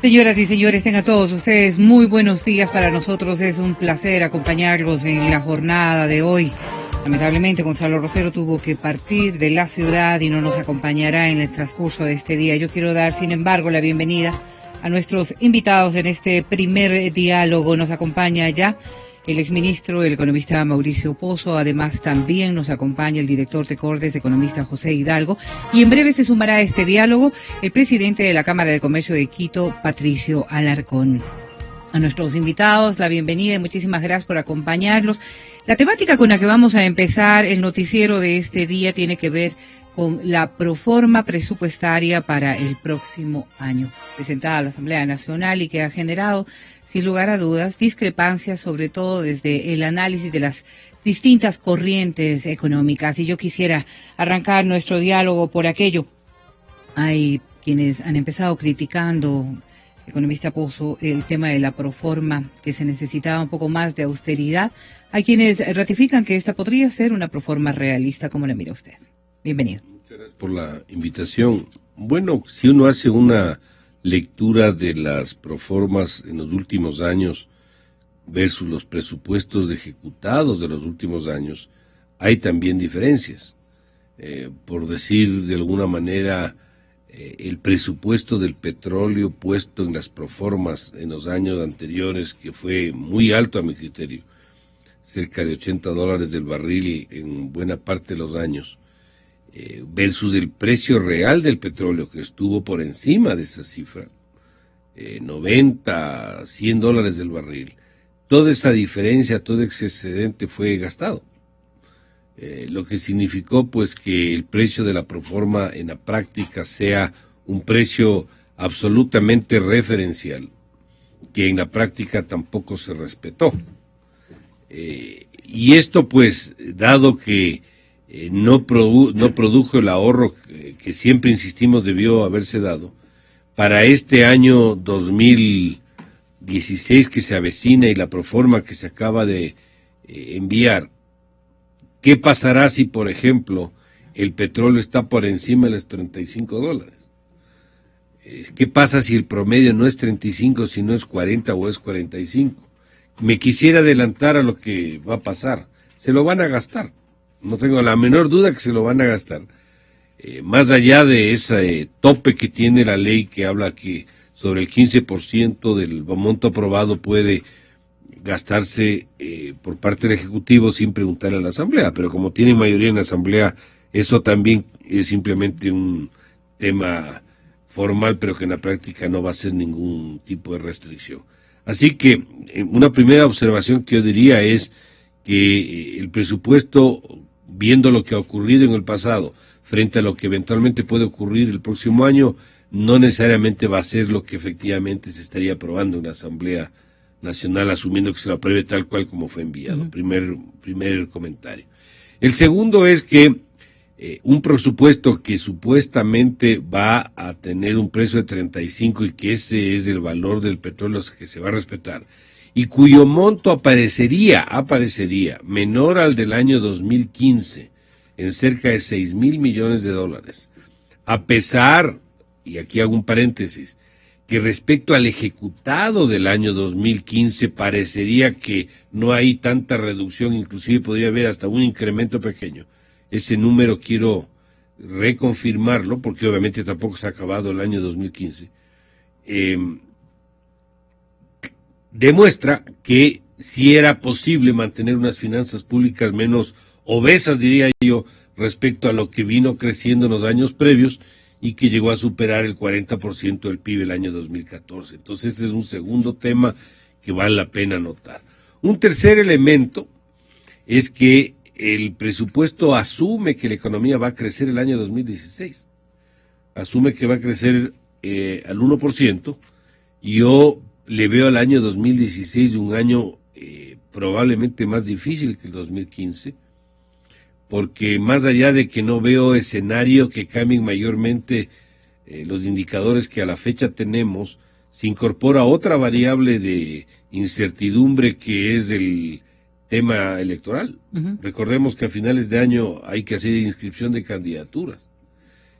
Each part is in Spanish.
Señoras y señores, tengan todos ustedes muy buenos días. Para nosotros es un placer acompañarlos en la jornada de hoy. Lamentablemente, Gonzalo Rosero tuvo que partir de la ciudad y no nos acompañará en el transcurso de este día. Yo quiero dar, sin embargo, la bienvenida a nuestros invitados en este primer diálogo. Nos acompaña ya el exministro, el economista Mauricio Pozo. Además, también nos acompaña el director de Cordes, economista José Hidalgo. Y en breve se sumará a este diálogo el presidente de la Cámara de Comercio de Quito, Patricio Alarcón. A nuestros invitados, la bienvenida y muchísimas gracias por acompañarlos. La temática con la que vamos a empezar el noticiero de este día tiene que ver con la proforma presupuestaria para el próximo año, presentada a la Asamblea Nacional y que ha generado, sin lugar a dudas, discrepancias, sobre todo desde el análisis de las distintas corrientes económicas. Y yo quisiera arrancar nuestro diálogo por aquello. Hay quienes han empezado criticando, economista Pozo, el tema de la proforma, que se necesitaba un poco más de austeridad. Hay quienes ratifican que esta podría ser una proforma realista. ¿Cómo la mira usted? Bienvenido. Muchas gracias por la invitación. Bueno, si uno hace una lectura de las proformas en los últimos años versus los presupuestos ejecutados de los últimos años, hay también diferencias. Por decir de alguna manera, el presupuesto del petróleo puesto en las proformas en los años anteriores, que fue muy alto a mi criterio, cerca de $80 del barril en buena parte de los años, versus el precio real del petróleo, que estuvo por encima de esa cifra, 90, $100 del barril. Toda esa diferencia, todo ese excedente fue gastado. Lo que significó pues que el precio de la proforma en la práctica sea un precio absolutamente referencial, que en la práctica tampoco se respetó. Y esto pues, dado que no produjo el ahorro que siempre insistimos debió haberse dado, para este año 2016 que se avecina y la proforma que se acaba de enviar, ¿qué pasará si, por ejemplo, el petróleo está por encima de los $35? ¿Qué pasa si el promedio no es 35, sino es 40 o es 45? Me quisiera adelantar a lo que va a pasar. Se lo van a gastar. No tengo la menor duda que se lo van a gastar. Más allá de ese tope que tiene la ley que habla que sobre el 15% del monto aprobado puede gastarse por parte del Ejecutivo sin preguntarle a la Asamblea, pero como tiene mayoría en la Asamblea, eso también es simplemente un tema formal, pero que en la práctica no va a ser ningún tipo de restricción. Así que una primera observación que yo diría es que el presupuesto, viendo lo que ha ocurrido en el pasado, frente a lo que eventualmente puede ocurrir el próximo año, no necesariamente va a ser lo que efectivamente se estaría aprobando en la Asamblea Nacional, asumiendo que se lo apruebe tal cual como fue enviado. Uh-huh. Primer comentario. El segundo es que un presupuesto que supuestamente va a tener un precio de 35 y que ese es el valor del petróleo que se va a respetar, y cuyo monto aparecería menor al del año 2015, en cerca de $6,000 millones, a pesar, y aquí hago un paréntesis, que respecto al ejecutado del año 2015 parecería que no hay tanta reducción, inclusive podría haber hasta un incremento pequeño. Ese número quiero reconfirmarlo, porque obviamente tampoco se ha acabado el año 2015. Demuestra que sí era posible mantener unas finanzas públicas menos obesas, diría yo, respecto a lo que vino creciendo en los años previos y que llegó a superar el 40% del PIB el año 2014. Entonces ese es un segundo tema que vale la pena notar. Un tercer elemento es que el presupuesto asume que la economía va a crecer el año 2016. Asume que va a crecer al 1%. Yo le veo al año 2016 un año probablemente más difícil que el 2015, porque más allá de que no veo escenario que cambien mayormente los indicadores que a la fecha tenemos, se incorpora otra variable de incertidumbre que es el tema electoral. Uh-huh. Recordemos que a finales de año hay que hacer inscripción de candidaturas.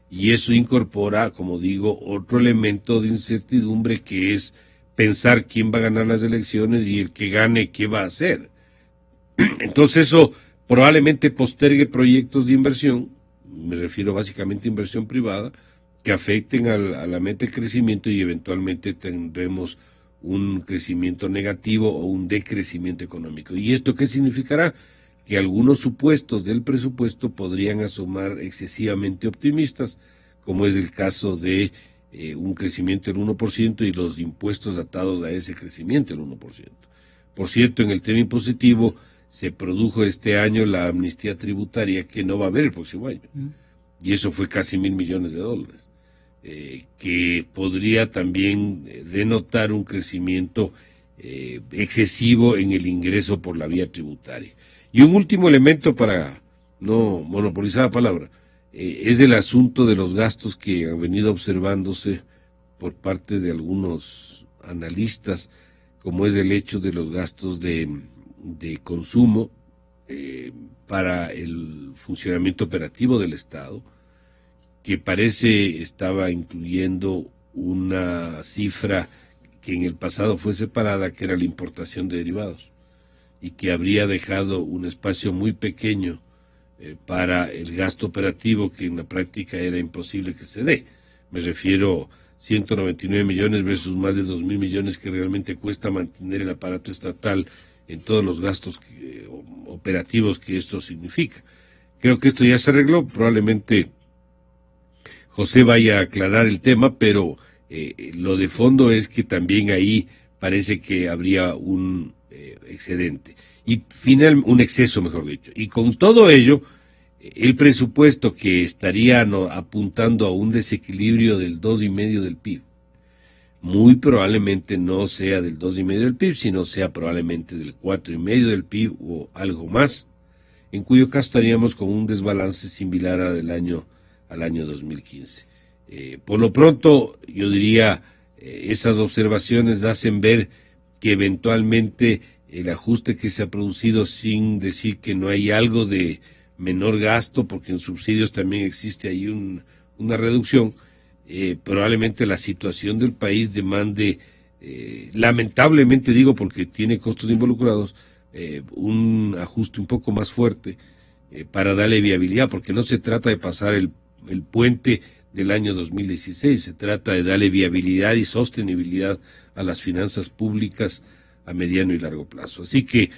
Y eso incorpora, como digo, otro elemento de incertidumbre, que es pensar quién va a ganar las elecciones y el que gane qué va a hacer. Entonces eso probablemente postergue proyectos de inversión, me refiero básicamente a inversión privada, que afecten a la meta de crecimiento, y eventualmente tendremos un crecimiento negativo o un decrecimiento económico. ¿Y esto qué significará? Que algunos supuestos del presupuesto podrían asomar excesivamente optimistas, como es el caso de un crecimiento del 1% y los impuestos atados a ese crecimiento del 1%. Por cierto, en el tema impositivo, se produjo este año la amnistía tributaria, que no va a haber el próximo año. Y eso fue casi $1,000 millones, que podría también denotar un crecimiento excesivo en el ingreso por la vía tributaria. Y un último elemento, para no monopolizar la palabra, es el asunto de los gastos que han venido observándose por parte de algunos analistas, como es el hecho de los gastos de consumo para el funcionamiento operativo del Estado, que parece estaba incluyendo una cifra que en el pasado fue separada, que era la importación de derivados, y que habría dejado un espacio muy pequeño para el gasto operativo, que en la práctica era imposible que se dé. Me refiero 199 millones versus más de 2,000 millones que realmente cuesta mantener el aparato estatal en todos los gastos operativos que esto significa. Creo que esto ya se arregló, probablemente José vaya a aclarar el tema, pero lo de fondo es que también ahí parece que habría un excedente, y un exceso, mejor dicho. Y con todo ello, el presupuesto, que estaría apuntando a un desequilibrio del 2,5% del PIB, muy probablemente no sea del 2,5% del PIB, sino sea probablemente del 4,5% del PIB o algo más, en cuyo caso estaríamos con un desbalance similar al año 2015. Por lo pronto, yo diría, esas observaciones hacen ver que eventualmente el ajuste que se ha producido, sin decir que no hay algo de menor gasto, porque en subsidios también existe ahí una reducción, probablemente la situación del país demande, lamentablemente digo porque tiene costos involucrados, un ajuste un poco más fuerte para darle viabilidad, porque no se trata de pasar el puente del año 2016, se trata de darle viabilidad y sostenibilidad a las finanzas públicas a mediano y largo plazo. Así que,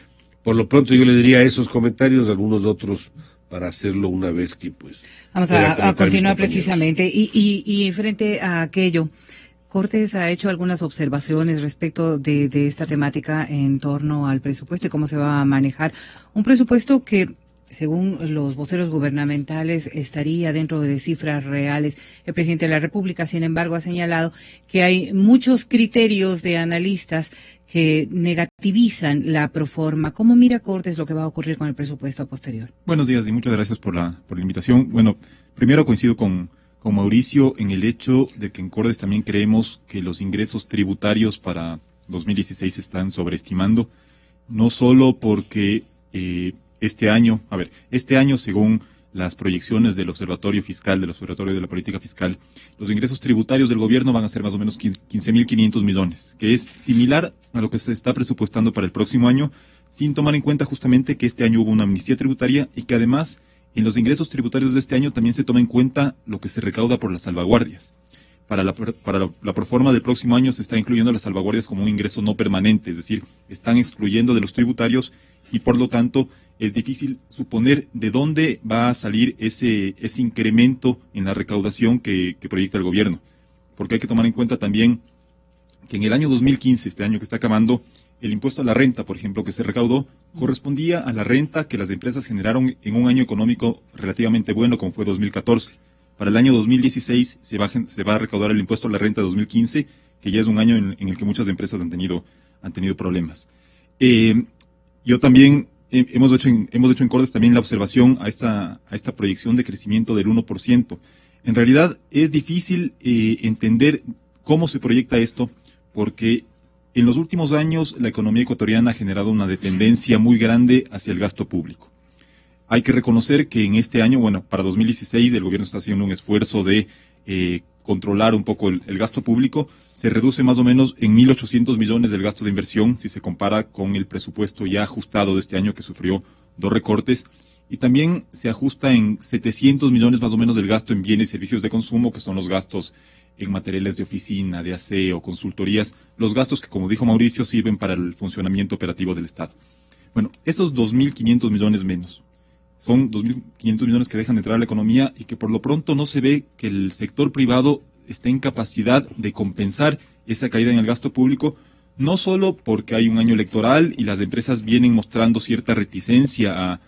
por lo pronto, yo le diría esos comentarios, algunos otros para hacerlo una vez que, pues... Vamos a continuar precisamente. Y frente a aquello, Cortes ha hecho algunas observaciones respecto de esta temática en torno al presupuesto y cómo se va a manejar un presupuesto que, según los voceros gubernamentales, estaría dentro de cifras reales. El presidente de la República, sin embargo, ha señalado que hay muchos criterios de analistas que negativizan la proforma. ¿Cómo mira Cortes lo que va a ocurrir con el presupuesto a posterior? Buenos días y muchas gracias por la invitación. Bueno, primero coincido con Mauricio en el hecho de que en Cortes también creemos que los ingresos tributarios para 2016 se están sobreestimando, no solo porque este año, según las proyecciones del Observatorio Fiscal, del Observatorio de la Política Fiscal, los ingresos tributarios del gobierno van a ser más o menos 15.500 millones, que es similar a lo que se está presupuestando para el próximo año, sin tomar en cuenta justamente que este año hubo una amnistía tributaria y que además en los ingresos tributarios de este año también se toma en cuenta lo que se recauda por las salvaguardias. Para la proforma del próximo año se está incluyendo las salvaguardias como un ingreso no permanente, es decir, están excluyendo de los tributarios y por lo tanto es difícil suponer de dónde va a salir ese incremento en la recaudación que proyecta el gobierno. Porque hay que tomar en cuenta también que en el año 2015, este año que está acabando, el impuesto a la renta, por ejemplo, que se recaudó, correspondía a la renta que las empresas generaron en un año económico relativamente bueno, como fue 2014. Para el año 2016 se va a recaudar el impuesto a la renta de 2015, que ya es un año en el que muchas empresas han tenido problemas. Yo también hemos hecho en Cortes también la observación a esta proyección de crecimiento del 1%. En realidad es difícil entender cómo se proyecta esto, porque en los últimos años la economía ecuatoriana ha generado una dependencia muy grande hacia el gasto público. Hay que reconocer que en este año, bueno, para 2016 el gobierno está haciendo un esfuerzo de controlar un poco el gasto público. Se reduce más o menos en 1.800 millones del gasto de inversión si se compara con el presupuesto ya ajustado de este año que sufrió 2 recortes. Y también se ajusta en 700 millones más o menos del gasto en bienes y servicios de consumo, que son los gastos en materiales de oficina, de aseo, consultorías, los gastos que, como dijo Mauricio, sirven para el funcionamiento operativo del Estado. Bueno, esos 2.500 millones menos son 2.500 millones que dejan de entrar a la economía y que por lo pronto no se ve que el sector privado esté en capacidad de compensar esa caída en el gasto público, no solo porque hay un año electoral y las empresas vienen mostrando cierta reticencia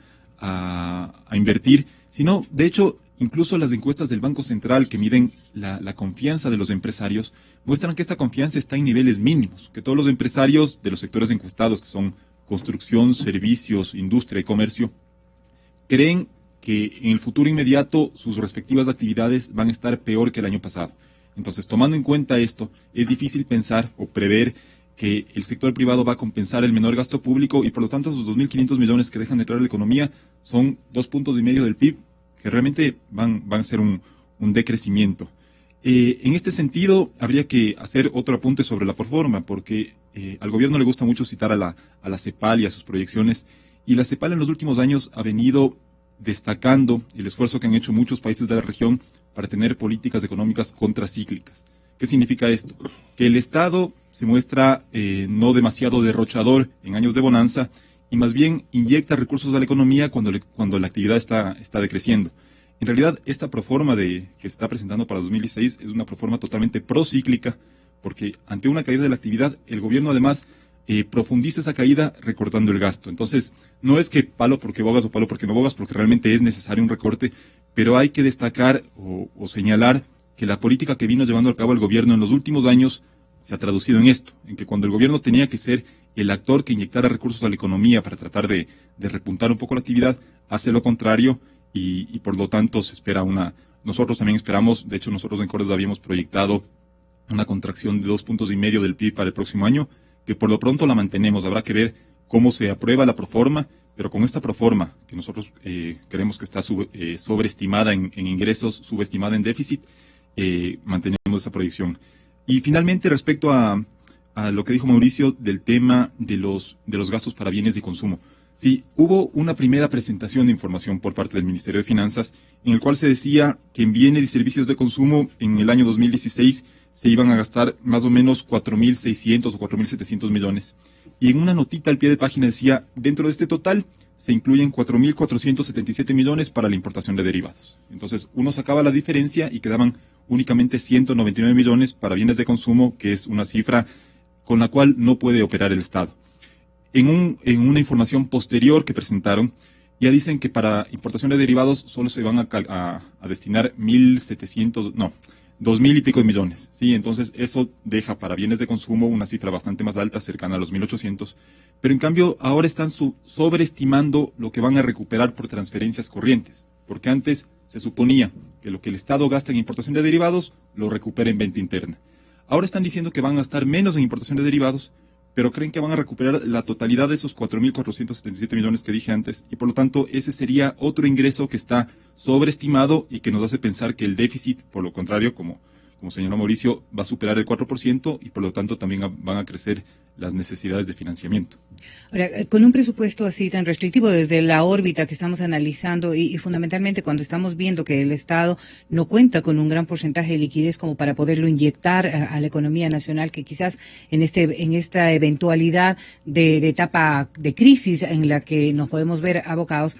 a invertir, sino, de hecho, incluso las encuestas del Banco Central que miden la confianza de los empresarios muestran que esta confianza está en niveles mínimos, que todos los empresarios de los sectores encuestados, que son construcción, servicios, industria y comercio, creen que en el futuro inmediato sus respectivas actividades van a estar peor que el año pasado. Entonces, tomando en cuenta esto, es difícil pensar o prever que el sector privado va a compensar el menor gasto público y por lo tanto esos 2.500 millones que dejan de entrar a la economía son 2,5 puntos del PIB que realmente van a ser un decrecimiento. En este sentido, habría que hacer otro apunte sobre la proforma, porque al gobierno le gusta mucho citar a la CEPAL y a sus proyecciones, y la CEPAL en los últimos años ha venido destacando el esfuerzo que han hecho muchos países de la región para tener políticas económicas contracíclicas. ¿Qué significa esto? Que el Estado se muestra no demasiado derrochador en años de bonanza y más bien inyecta recursos a la economía cuando la actividad está decreciendo. En realidad, esta proforma que se está presentando para 2016 es una proforma totalmente procíclica, porque ante una caída de la actividad, el gobierno además profundiza esa caída recortando el gasto. Entonces, no es que palo porque bogas o palo porque no bogas, porque realmente es necesario un recorte, pero hay que destacar o señalar que la política que vino llevando a cabo el gobierno en los últimos años se ha traducido en esto, en que cuando el gobierno tenía que ser el actor que inyectara recursos a la economía para tratar de repuntar un poco la actividad, hace lo contrario y por lo tanto se espera nosotros también esperamos, de hecho nosotros en Cordes habíamos proyectado una contracción de 2,5 puntos del PIB para el próximo año, que por lo pronto la mantenemos. Habrá que ver cómo se aprueba la proforma, pero con esta proforma, que nosotros creemos que está sobreestimada en ingresos, subestimada en déficit, mantenemos esa proyección. Y finalmente, respecto a lo que dijo Mauricio del tema de los gastos para bienes de consumo. Sí, hubo una primera presentación de información por parte del Ministerio de Finanzas en el cual se decía que en bienes y servicios de consumo en el año 2016 se iban a gastar más o menos 4.600 o 4.700 millones. Y en una notita al pie de página decía, dentro de este total se incluyen 4.477 millones para la importación de derivados. Entonces, uno sacaba la diferencia y quedaban únicamente 199 millones para bienes de consumo, que es una cifra con la cual no puede operar el Estado. En una información posterior que presentaron, ya dicen que para importación de derivados solo se van a destinar 2.000 y pico de millones. ¿Sí? Entonces, eso deja para bienes de consumo una cifra bastante más alta, cercana a los 1.800. Pero en cambio, ahora están sobreestimando lo que van a recuperar por transferencias corrientes. Porque antes se suponía que lo que el Estado gasta en importación de derivados lo recupera en venta interna. Ahora están diciendo que van a gastar menos en importación de derivados, pero creen que van a recuperar la totalidad de esos 4.477 millones que dije antes, y por lo tanto ese sería otro ingreso que está sobreestimado y que nos hace pensar que el déficit, por lo contrario, como señaló Mauricio, va a superar el 4% y por lo tanto también van a crecer las necesidades de financiamiento. Ahora, con un presupuesto así tan restrictivo desde la órbita que estamos analizando y fundamentalmente cuando estamos viendo que el Estado no cuenta con un gran porcentaje de liquidez como para poderlo inyectar a la economía nacional, que quizás en esta eventualidad de etapa de crisis en la que nos podemos ver abocados,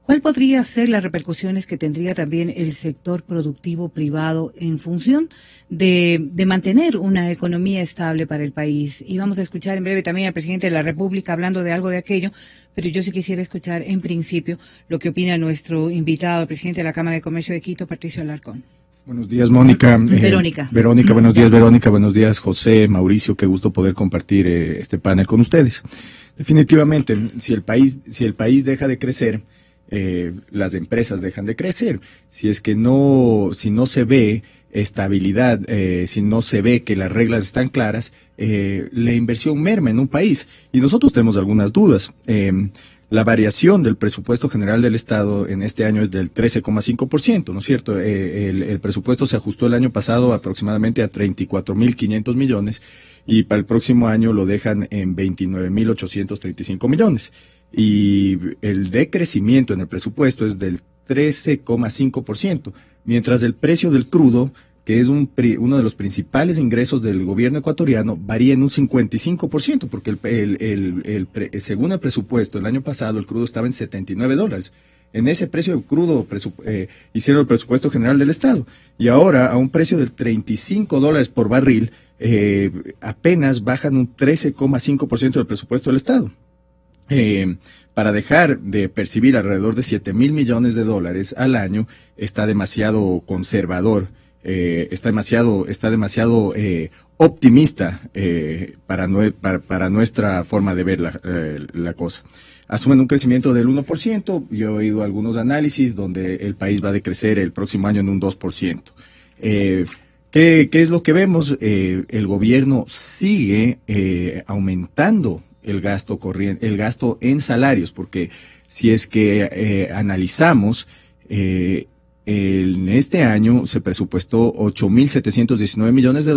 ¿cuál podría ser las repercusiones que tendría también el sector productivo privado en función de mantener una economía estable para el país? Y vamos a escuchar en breve también al presidente de la República hablando de algo de aquello, pero yo sí quisiera escuchar en principio lo que opina nuestro invitado, el presidente de la Cámara de Comercio de Quito, Patricio Alarcón. Buenos días, Mónica. Verónica. Verónica, buenos días, Verónica. Buenos días, José, Mauricio. Qué gusto poder compartir este panel con ustedes. Definitivamente, si el país deja de crecer, las empresas dejan de crecer. Si no se ve estabilidad, si no se ve que las reglas están claras, la inversión merma en un país. Y nosotros tenemos algunas dudas. La variación del presupuesto general del Estado en este año es del 13,5%, ¿no es cierto? El presupuesto se ajustó el año pasado aproximadamente a 34.500 millones y para el próximo año lo dejan en 29.835 millones. Y el decrecimiento en el presupuesto es del 13,5%, mientras el precio del crudo, que es uno de los principales ingresos del gobierno ecuatoriano, varía en un 55%, porque según el presupuesto, el año pasado el crudo estaba en $79. En ese precio del crudo hicieron el presupuesto general del Estado. Y ahora, a un precio del $35 por barril, apenas bajan un 13,5% del presupuesto del Estado. Para dejar de percibir alrededor de $7.000 millones al año, está demasiado conservador. Está demasiado optimista para nuestra forma de ver la cosa. Asumen un crecimiento del 1%. Yo he oído algunos análisis donde el país va a decrecer el próximo año en un 2%. ¿Qué es lo que vemos? El gobierno sigue aumentando el gasto corriente, el gasto en salarios, porque si es que analizamos, en este año se presupuestó $8.719 millones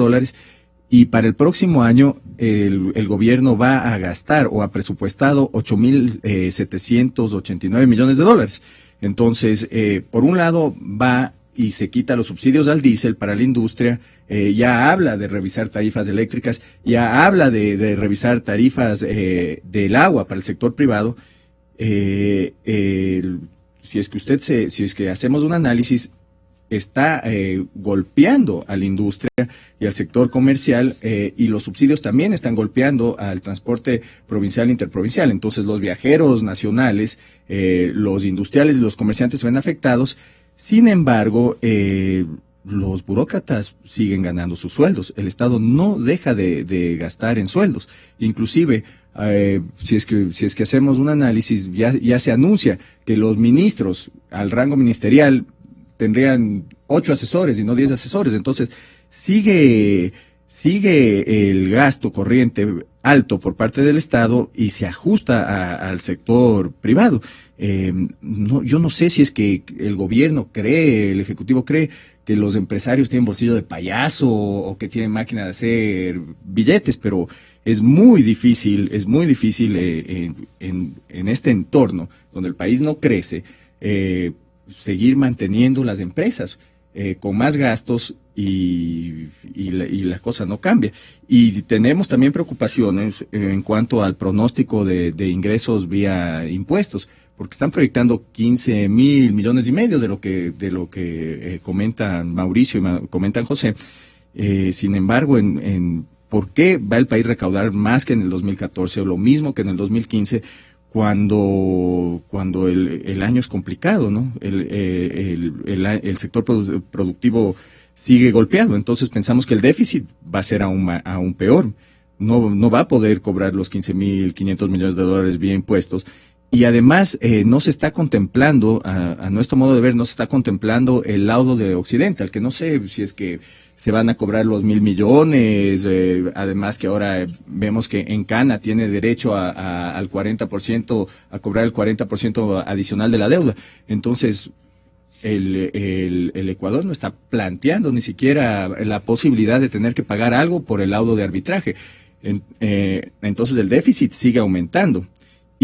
y para el próximo año el gobierno va a gastar o ha presupuestado $8.789 millones. Entonces, por un lado va y se quita los subsidios al diésel para la industria, ya habla de revisar tarifas eléctricas, ya habla de revisar tarifas del agua para el sector privado. Si es que hacemos un análisis, está golpeando a la industria y al sector comercial, y los subsidios también están golpeando al transporte provincial e interprovincial. Entonces los viajeros nacionales, los industriales y los comerciantes se ven afectados. Sin embargo, los burócratas siguen ganando sus sueldos. El Estado no deja de gastar en sueldos. Inclusive, si es que hacemos un análisis, ya se anuncia que los ministros al rango ministerial tendrían 8 asesores y no 10 asesores. Entonces, sigue el gasto corriente alto por parte del Estado y se ajusta al sector privado. Yo no sé si es que el gobierno el Ejecutivo cree que los empresarios tienen bolsillo de payaso o que tienen máquina de hacer billetes, pero es muy difícil en este entorno donde el país no crece, seguir manteniendo las empresas con más gastos y la cosa no cambia. Y tenemos también preocupaciones en cuanto al pronóstico de ingresos vía impuestos, porque están proyectando 15.000 millones y medio de lo que comentan Mauricio y comentan José. Sin embargo, ¿por qué va el país a recaudar más que en el 2014 o lo mismo que en el 2015? Cuando el año es complicado, ¿no? El sector productivo sigue golpeado, entonces pensamos que el déficit va a ser aún peor. No va a poder cobrar los 15.500 millones de dólares vía impuestos. Y además no se está contemplando, a nuestro modo de ver, no se está contemplando el laudo de Occidental, que no sé si es que se van a cobrar los 1.000 millones, además que ahora vemos que Encana tiene derecho al 40%, a cobrar el 40% adicional de la deuda. Entonces, el Ecuador no está planteando ni siquiera la posibilidad de tener que pagar algo por el laudo de arbitraje. Entonces el déficit sigue aumentando.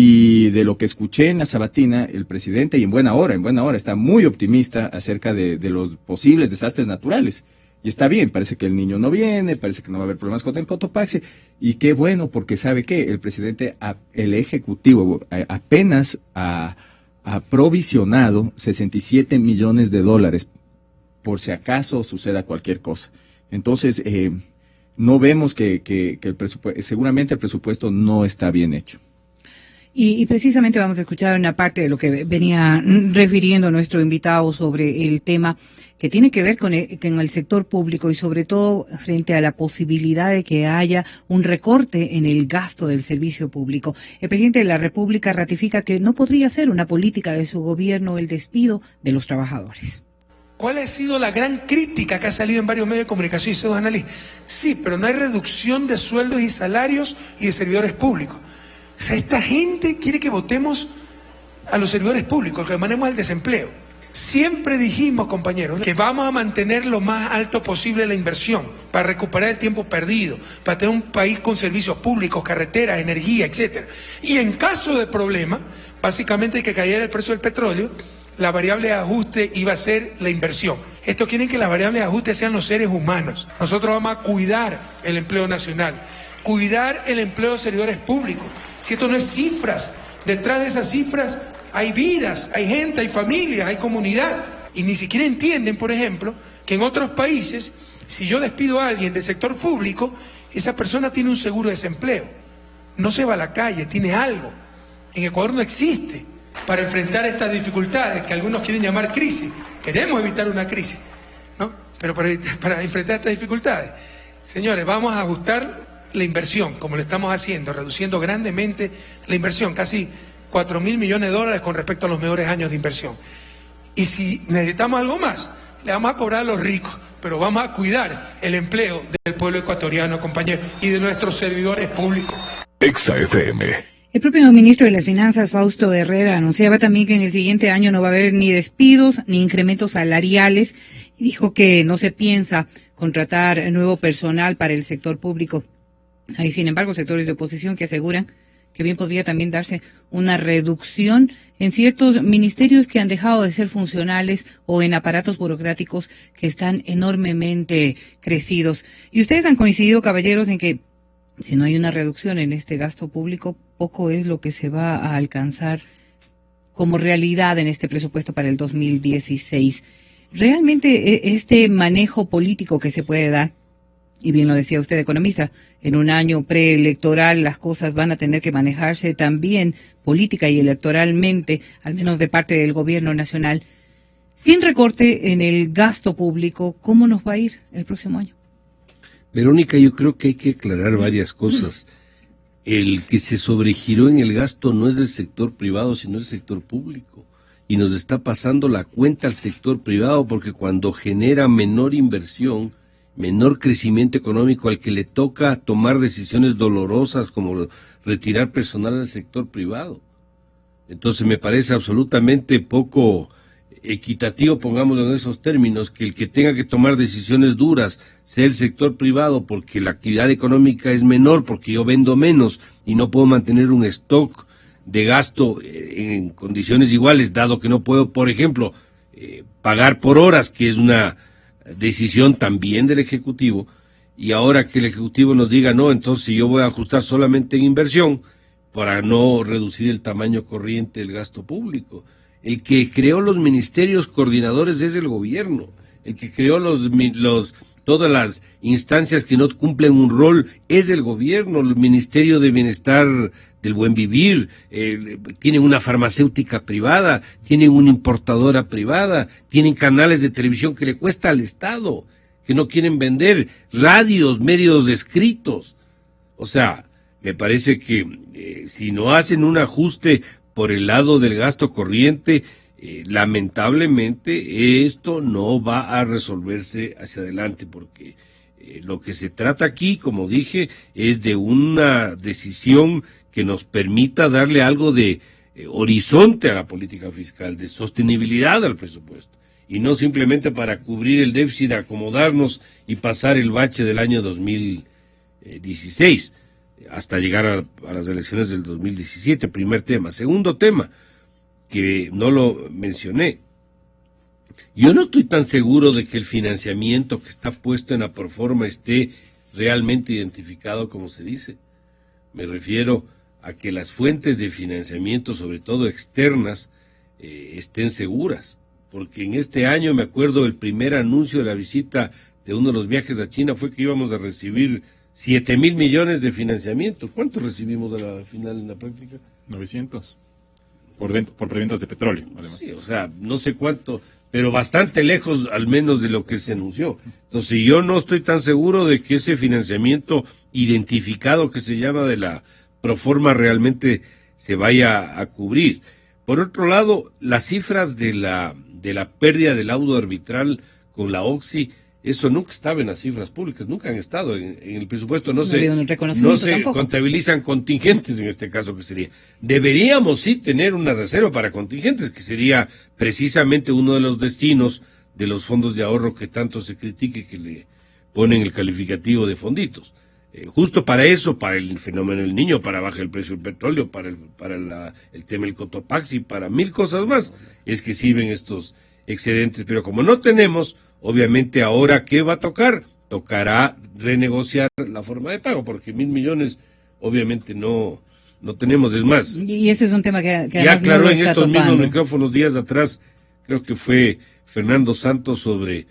Y de lo que escuché en la sabatina, el presidente, y en buena hora, está muy optimista acerca de los posibles desastres naturales. Y está bien, parece que el Niño no viene, parece que no va a haber problemas con el Cotopaxi, y qué bueno, porque sabe que el presidente, el Ejecutivo, apenas ha provisionado $67 millones por si acaso suceda cualquier cosa. Entonces, no vemos que el presupuesto, seguramente el presupuesto no está bien hecho. Y precisamente vamos a escuchar una parte de lo que venía refiriendo nuestro invitado sobre el tema que tiene que ver con el sector público y sobre todo frente a la posibilidad de que haya un recorte en el gasto del servicio público. El presidente de la República ratifica que no podría ser una política de su gobierno el despido de los trabajadores. ¿Cuál ha sido la gran crítica que ha salido en varios medios de comunicación y pseudoanálisis? Sí, pero no hay reducción de sueldos y salarios y de servidores públicos. O sea, esta gente quiere que votemos a los servidores públicos, que mandemos al desempleo. Siempre dijimos, compañeros, que vamos a mantener lo más alto posible la inversión para recuperar el tiempo perdido, para tener un país con servicios públicos, carreteras, energía, etcétera. Y en caso de problema, básicamente que cayera el precio del petróleo, la variable de ajuste iba a ser la inversión. Esto quieren que las variables de ajuste sean los seres humanos. Nosotros vamos a cuidar el empleo nacional, cuidar el empleo de servidores públicos. Si esto no es cifras, detrás de esas cifras hay vidas, hay gente, hay familias, hay comunidad. Y ni siquiera entienden, por ejemplo, que en otros países, si yo despido a alguien del sector público, esa persona tiene un seguro de desempleo. No se va a la calle, tiene algo. En Ecuador no existe para enfrentar estas dificultades que algunos quieren llamar crisis. Queremos evitar una crisis, ¿no? Pero para enfrentar estas dificultades, señores, vamos a ajustar la inversión, como lo estamos haciendo, reduciendo grandemente la inversión, casi 4.000 millones de dólares con respecto a los mejores años de inversión. Y si necesitamos algo más, le vamos a cobrar a los ricos, pero vamos a cuidar el empleo del pueblo ecuatoriano, compañeros, y de nuestros servidores públicos. Exa FM. El propio ministro de las Finanzas, Fausto Herrera, anunciaba también que en el siguiente año no va a haber ni despidos ni incrementos salariales y dijo que no se piensa contratar nuevo personal para el sector público. Hay, sin embargo, sectores de oposición que aseguran que bien podría también darse una reducción en ciertos ministerios que han dejado de ser funcionales o en aparatos burocráticos que están enormemente crecidos. Y ustedes han coincidido, caballeros, en que si no hay una reducción en este gasto público, poco es lo que se va a alcanzar como realidad en este presupuesto para el 2016. Realmente este manejo político que se puede dar, y bien lo decía usted, economista, en un año preelectoral las cosas van a tener que manejarse también política y electoralmente, al menos de parte del gobierno nacional, sin recorte en el gasto público. ¿Cómo nos va a ir el próximo año? Verónica, yo creo que hay que aclarar varias cosas. El que se sobregiró en el gasto no es del sector privado, sino del sector público. Y nos está pasando la cuenta al sector privado, porque cuando genera menor inversión, menor crecimiento económico, al que le toca tomar decisiones dolorosas como retirar personal del sector privado. Entonces me parece absolutamente poco equitativo, pongámoslo en esos términos, que el que tenga que tomar decisiones duras sea el sector privado, porque la actividad económica es menor, porque yo vendo menos y no puedo mantener un stock de gasto en condiciones iguales, dado que no puedo, por ejemplo, pagar por horas, que es una decisión también del Ejecutivo, y ahora que el Ejecutivo nos diga, no, entonces yo voy a ajustar solamente en inversión para no reducir el tamaño corriente del gasto público. El que creó los ministerios coordinadores es el gobierno, el que creó todas las instancias que no cumplen un rol es el gobierno. El Ministerio de Bienestar del Buen Vivir, tienen una farmacéutica privada, tienen una importadora privada, tienen canales de televisión que le cuesta al Estado, que no quieren vender, radios, medios escritos. O sea, me parece que si no hacen un ajuste por el lado del gasto corriente, lamentablemente esto no va a resolverse hacia adelante, porque lo que se trata aquí, como dije, es de una decisión que nos permita darle algo de horizonte a la política fiscal, de sostenibilidad al presupuesto, y no simplemente para cubrir el déficit, acomodarnos y pasar el bache del año 2016, hasta llegar a las elecciones del 2017, primer tema. Segundo tema, que no lo mencioné, yo no estoy tan seguro de que el financiamiento que está puesto en la proforma esté realmente identificado como se dice. Me refiero a que las fuentes de financiamiento, sobre todo externas, estén seguras, porque en este año, me acuerdo, el primer anuncio de la visita de uno de los viajes a China fue que íbamos a recibir 7.000 millones de financiamiento. ¿Cuánto recibimos a la final en la práctica? 900. Por preventas de petróleo, además. Sí, o sea, no sé cuánto, pero bastante lejos al menos de lo que se anunció. Entonces yo no estoy tan seguro de que ese financiamiento identificado que se llama de la proforma realmente se vaya a cubrir. Por otro lado, las cifras de la pérdida del laudo arbitral con la OXI Eso nunca estaba en las cifras públicas, nunca han estado en el presupuesto, no se contabilizan contingentes en este caso que sería. Deberíamos sí tener una reserva para contingentes, que sería precisamente uno de los destinos de los fondos de ahorro que tanto se critique, que le ponen el calificativo de fonditos. Justo para eso, para el fenómeno del Niño, para bajar el precio del petróleo, para el tema del Cotopaxi, para 1000 cosas más, es que sirven estos excedentes. Pero como no tenemos, obviamente ahora, ¿qué va a tocar? Tocará renegociar la forma de pago, porque 1.000 millones obviamente no tenemos, es más. Y ese es un tema que ya aclaró no en estos topando. Mismos micrófonos días atrás, creo que fue Fernando Santos, sobre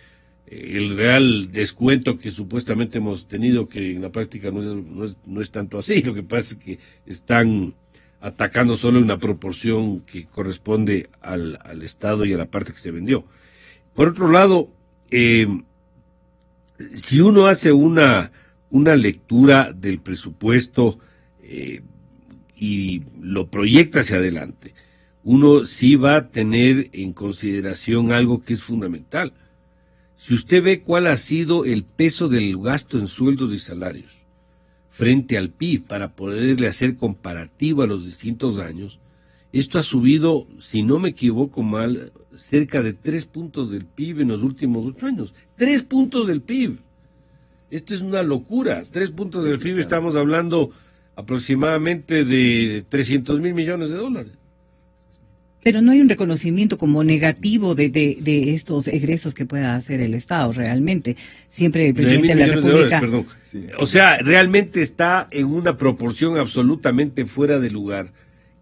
el real descuento que supuestamente hemos tenido, que en la práctica no es tanto así. Lo que pasa es que están atacando solo una proporción que corresponde al Estado y a la parte que se vendió. Por otro lado, si uno hace una lectura del presupuesto y lo proyecta hacia adelante, uno sí va a tener en consideración algo que es fundamental. Si usted ve cuál ha sido el peso del gasto en sueldos y salarios frente al PIB para poderle hacer comparativo a los distintos años, esto ha subido, si no me equivoco mal, cerca de 3 puntos del PIB en los últimos 8 años. 3 puntos del PIB. Esto es una locura. 3 puntos del PIB, estamos hablando aproximadamente de 300.000 millones de dólares. Pero no hay un reconocimiento como negativo de estos egresos que pueda hacer el Estado realmente. Siempre el presidente de la República... O sea, realmente está en una proporción absolutamente fuera de lugar,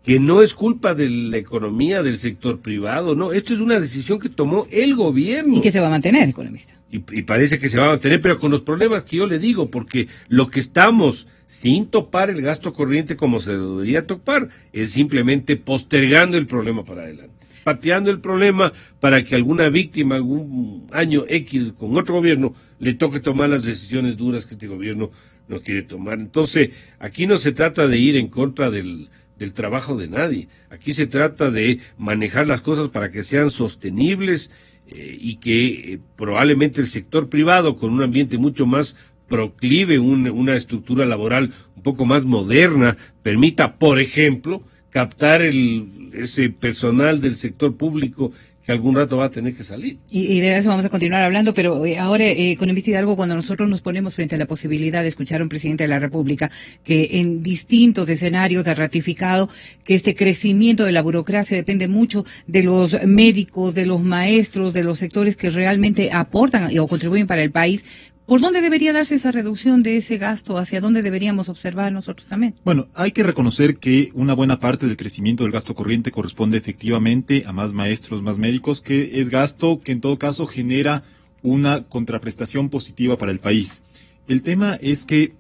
que no es culpa de la economía del sector privado, no. Esto es una decisión que tomó el gobierno. Y que se va a mantener, economista. Y parece que se va a mantener, pero con los problemas que yo le digo, porque lo que estamos sin topar el gasto corriente como se debería topar es simplemente postergando el problema para adelante, pateando el problema para que alguna víctima, algún año X con otro gobierno, le toque tomar las decisiones duras que este gobierno no quiere tomar. Entonces, aquí no se trata de ir en contra del trabajo de nadie, aquí se trata de manejar las cosas para que sean sostenibles, y que probablemente el sector privado, con un ambiente mucho más proclive, una estructura laboral un poco más moderna, permita, por ejemplo, captar ese personal del sector público que algún rato va a tener que salir. Y de eso vamos a continuar hablando, pero ahora, economista Hidalgo, cuando nosotros nos ponemos frente a la posibilidad de escuchar a un presidente de la República que en distintos escenarios ha ratificado que este crecimiento de la burocracia depende mucho de los médicos, de los maestros, de los sectores que realmente aportan o contribuyen para el país, ¿por dónde debería darse esa reducción de ese gasto? ¿Hacia dónde deberíamos observar nosotros también? Bueno, hay que reconocer que una buena parte del crecimiento del gasto corriente corresponde efectivamente a más maestros, más médicos, que es gasto que en todo caso genera una contraprestación positiva para el país. El tema es que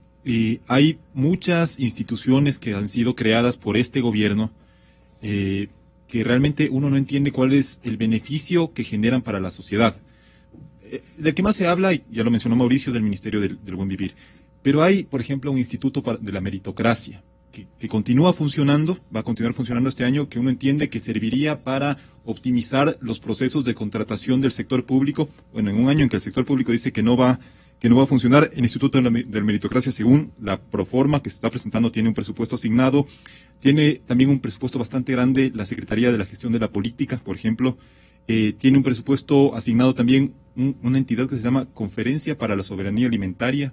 hay muchas instituciones que han sido creadas por este gobierno que realmente uno no entiende cuál es el beneficio que generan para la sociedad. Del que más se habla, y ya lo mencionó Mauricio, es del Ministerio del Buen Vivir. Pero hay, por ejemplo, un instituto de la meritocracia, que continúa funcionando, va a continuar funcionando este año, que uno entiende que serviría para optimizar los procesos de contratación del sector público. Bueno, en un año en que el sector público dice que no va a funcionar, el Instituto de la Meritocracia, según la proforma que se está presentando, tiene un presupuesto asignado, tiene también un presupuesto bastante grande la Secretaría de la Gestión de la Política, por ejemplo. Tiene un presupuesto asignado también una entidad que se llama Conferencia para la Soberanía Alimentaria,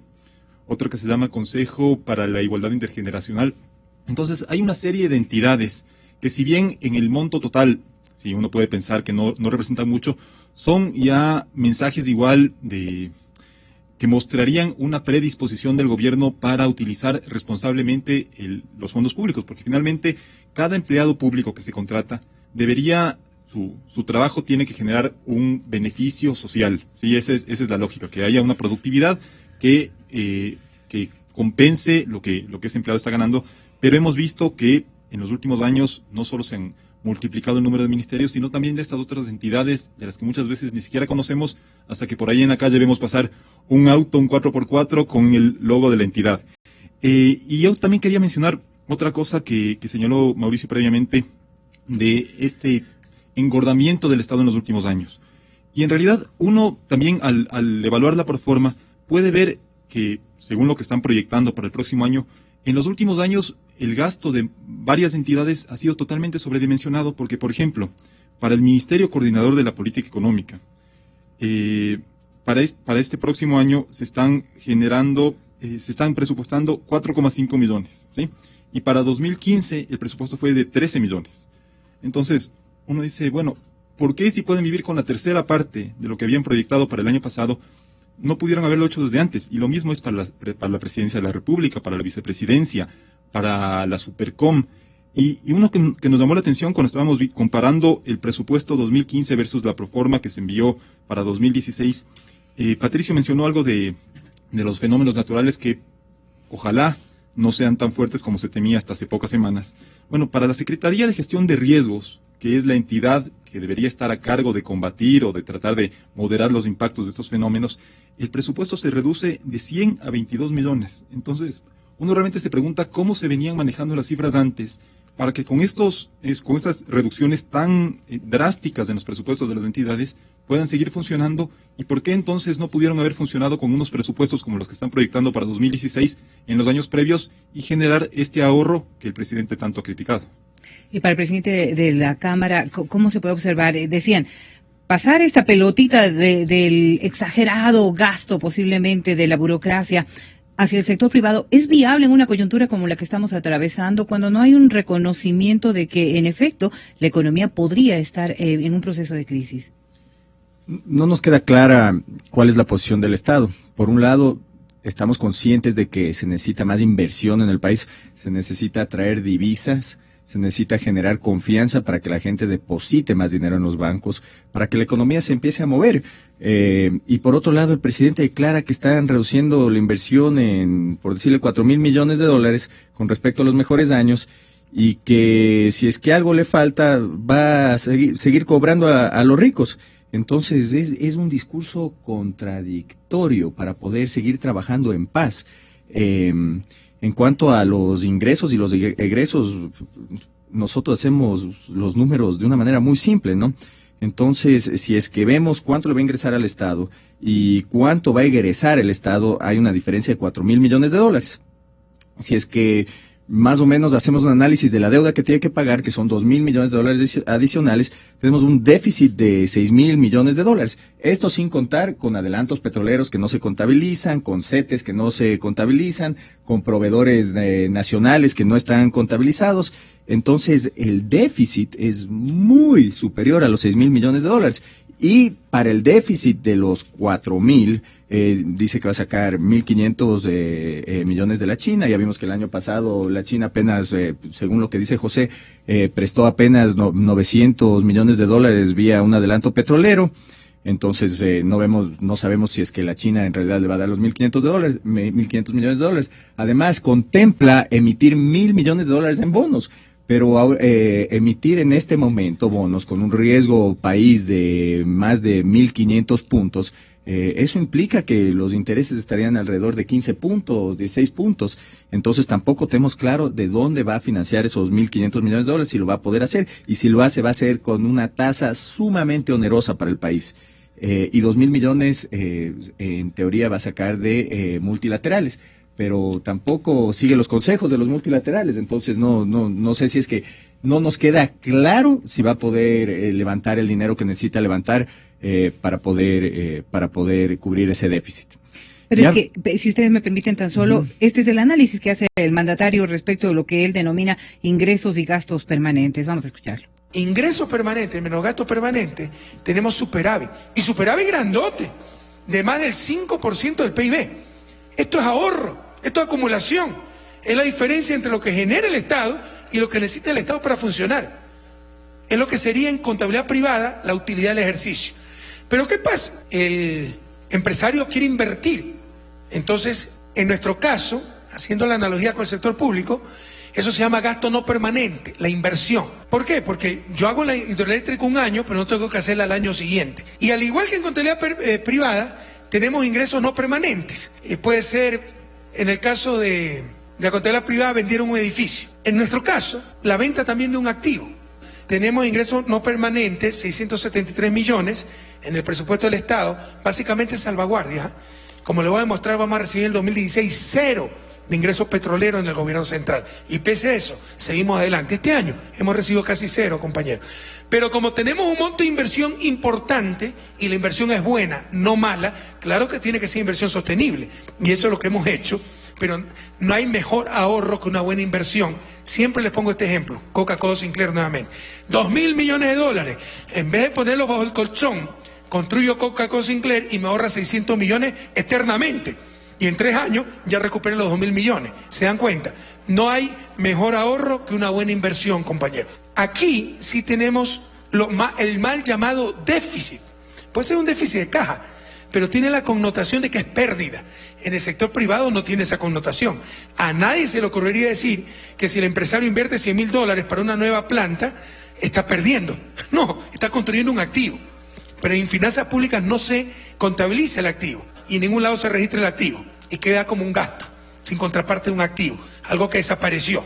otro que se llama Consejo para la Igualdad Intergeneracional. Entonces, hay una serie de entidades que, si bien en el monto total, si uno puede pensar que no representan mucho, son ya mensajes igual que mostrarían una predisposición del gobierno para utilizar responsablemente los fondos públicos, porque finalmente cada empleado público que se contrata debería... Su trabajo tiene que generar un beneficio social, ¿sí? Esa es la lógica, que haya una productividad que compense lo que ese empleado está ganando, pero hemos visto que en los últimos años no solo se han multiplicado el número de ministerios, sino también de estas otras entidades de las que muchas veces ni siquiera conocemos, hasta que por ahí en la calle vemos pasar un auto, un 4x4 con el logo de la entidad. Y yo también quería mencionar otra cosa que señaló Mauricio previamente, de este engordamiento del Estado en los últimos años. Y en realidad uno también al evaluar la proforma puede ver que, según lo que están proyectando para el próximo año, en los últimos años el gasto de varias entidades ha sido totalmente sobredimensionado porque, por ejemplo, para el Ministerio Coordinador de la Política Económica, para este próximo año se están presupuestando 4,5 millones, ¿sí? Y para 2015 el presupuesto fue de 13 millones. Entonces, uno dice, bueno, ¿por qué si pueden vivir con la tercera parte de lo que habían proyectado para el año pasado, no pudieron haberlo hecho desde antes? Y lo mismo es para la Presidencia de la República, para la Vicepresidencia, para la Supercom. Y uno que nos llamó la atención cuando estábamos comparando el presupuesto 2015 versus la proforma que se envió para 2016, Patricio mencionó algo de los fenómenos naturales que ojalá no sean tan fuertes como se temía hasta hace pocas semanas. Bueno, para la Secretaría de Gestión de Riesgos, que es la entidad que debería estar a cargo de combatir o de tratar de moderar los impactos de estos fenómenos, el presupuesto se reduce de 100 a 22 millones. Entonces, uno realmente se pregunta cómo se venían manejando las cifras antes para que con estas reducciones tan drásticas en los presupuestos de las entidades puedan seguir funcionando, y por qué entonces no pudieron haber funcionado con unos presupuestos como los que están proyectando para 2016 en los años previos y generar este ahorro que el presidente tanto ha criticado. Y para el presidente de la Cámara, ¿cómo se puede observar? Decían, pasar esta pelotita del exagerado gasto posiblemente de la burocracia hacia el sector privado, ¿es viable en una coyuntura como la que estamos atravesando, cuando no hay un reconocimiento de que, en efecto, la economía podría estar en un proceso de crisis? No nos queda clara cuál es la posición del Estado. Por un lado, estamos conscientes de que se necesita más inversión en el país, se necesita atraer divisas, se necesita generar confianza para que la gente deposite más dinero en los bancos, para que la economía se empiece a mover. Y por otro lado, el presidente declara que están reduciendo la inversión en, por decirle, 4,000 millones de dólares con respecto a los mejores años, y que si es que algo le falta, va a seguir cobrando a los ricos. Entonces es un discurso contradictorio para poder seguir trabajando en paz. En cuanto a los ingresos y los egresos, nosotros hacemos los números de una manera muy simple, ¿no? Entonces, si es que vemos cuánto le va a ingresar al Estado y cuánto va a egresar el Estado, hay una diferencia de 4,000 millones de dólares. Si es que más o menos hacemos un análisis de la deuda que tiene que pagar, que son 2,000 millones de dólares adicionales, tenemos un déficit de 6,000 millones de dólares. Esto sin contar con adelantos petroleros que no se contabilizan, con CETES que no se contabilizan, con proveedores nacionales que no están contabilizados. Entonces, el déficit es muy superior a los 6,000 millones de dólares. Y para el déficit de los 4,000, dice que va a sacar 1,500 millones de la China. Ya vimos que el año pasado la China apenas, según lo que dice José, prestó apenas 900 millones de dólares vía un adelanto petrolero. Entonces, no sabemos si es que la China en realidad le va a dar los 1,500 millones de dólares. Además, contempla emitir 1,000 millones de dólares en bonos. Pero emitir en este momento bonos con un riesgo país de más de 1,500 puntos, eso implica que los intereses estarían alrededor de 15 puntos, 16 puntos. Entonces tampoco tenemos claro de dónde va a financiar esos 1,500 millones de dólares, si lo va a poder hacer. Y si lo hace, va a ser con una tasa sumamente onerosa para el país. Y 2,000 millones, en teoría, va a sacar de multilaterales. Pero tampoco sigue los consejos de los multilaterales, entonces no sé si es que no nos queda claro si va a poder levantar el dinero que necesita levantar para poder cubrir ese déficit. Pero ya, es que, si ustedes me permiten tan solo, este es el análisis que hace el mandatario respecto de lo que él denomina ingresos y gastos permanentes. Vamos a escucharlo. Ingresos permanentes menos gastos permanentes, tenemos superávit, y superávit grandote, de más del 5% del PIB. Esto es ahorro, esto es acumulación, es la diferencia entre lo que genera el Estado y lo que necesita el Estado para funcionar. Es lo que sería en contabilidad privada la utilidad del ejercicio. Pero ¿qué pasa? El empresario quiere invertir. Entonces, en nuestro caso, haciendo la analogía con el sector público, eso se llama gasto no permanente, la inversión. ¿Por qué? Porque yo hago la hidroeléctrica un año, pero no tengo que hacerla al año siguiente. Y al igual que en contabilidad privada, tenemos ingresos no permanentes. Puede ser, en el caso de la contabilidad privada, vendieron un edificio. En nuestro caso, la venta también de un activo. Tenemos ingresos no permanentes, 673 millones en el presupuesto del Estado, básicamente salvaguardia. Como le voy a demostrar, vamos a recibir en el 2016 cero de ingresos petroleros en el gobierno central. Y pese a eso, seguimos adelante. Este año hemos recibido casi cero, compañeros. Pero como tenemos un monto de inversión importante, y la inversión es buena, no mala, claro que tiene que ser inversión sostenible. Y eso es lo que hemos hecho. Pero no hay mejor ahorro que una buena inversión. Siempre les pongo este ejemplo, Coca-Cola Sinclair nuevamente. 2.000 millones de dólares. En vez de ponerlos bajo el colchón, construyo Coca-Cola Sinclair y me ahorra 600 millones eternamente. Y en 3 años ya recuperé los 2.000 millones. ¿Se dan cuenta? No hay mejor ahorro que una buena inversión, compañeros. Aquí sí tenemos el mal llamado déficit. Puede ser un déficit de caja, pero tiene la connotación de que es pérdida. En el sector privado no tiene esa connotación. A nadie se le ocurriría decir que si el empresario invierte $100.000 para una nueva planta, está perdiendo. No, está construyendo un activo. Pero en finanzas públicas no se contabiliza el activo y en ningún lado se registra el activo y queda como un gasto, sin contraparte de un activo, algo que desapareció.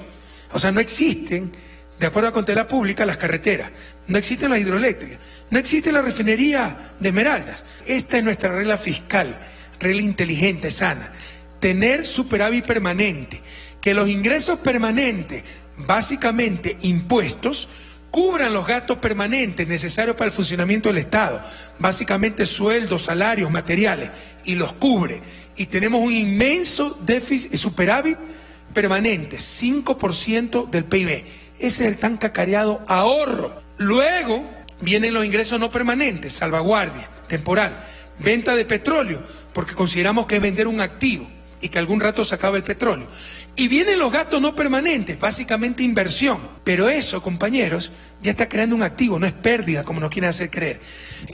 O sea, no existen, de acuerdo a contabilidad pública, las carreteras, no existen las hidroeléctricas, no existe la refinería de Esmeraldas. Esta es nuestra regla fiscal, regla inteligente, sana. Tener superávit permanente, que los ingresos permanentes, básicamente impuestos, cubran los gastos permanentes necesarios para el funcionamiento del Estado, básicamente sueldos, salarios, materiales, y los cubre. Y tenemos un inmenso déficit, superávit permanente, 5% del PIB. Ese es el tan cacareado ahorro. Luego vienen los ingresos no permanentes, salvaguardia, temporal, venta de petróleo, porque consideramos que es vender un activo y que algún rato se acaba el petróleo. Y vienen los gastos no permanentes, básicamente inversión. Pero eso, compañeros, ya está creando un activo, no es pérdida, como nos quieren hacer creer.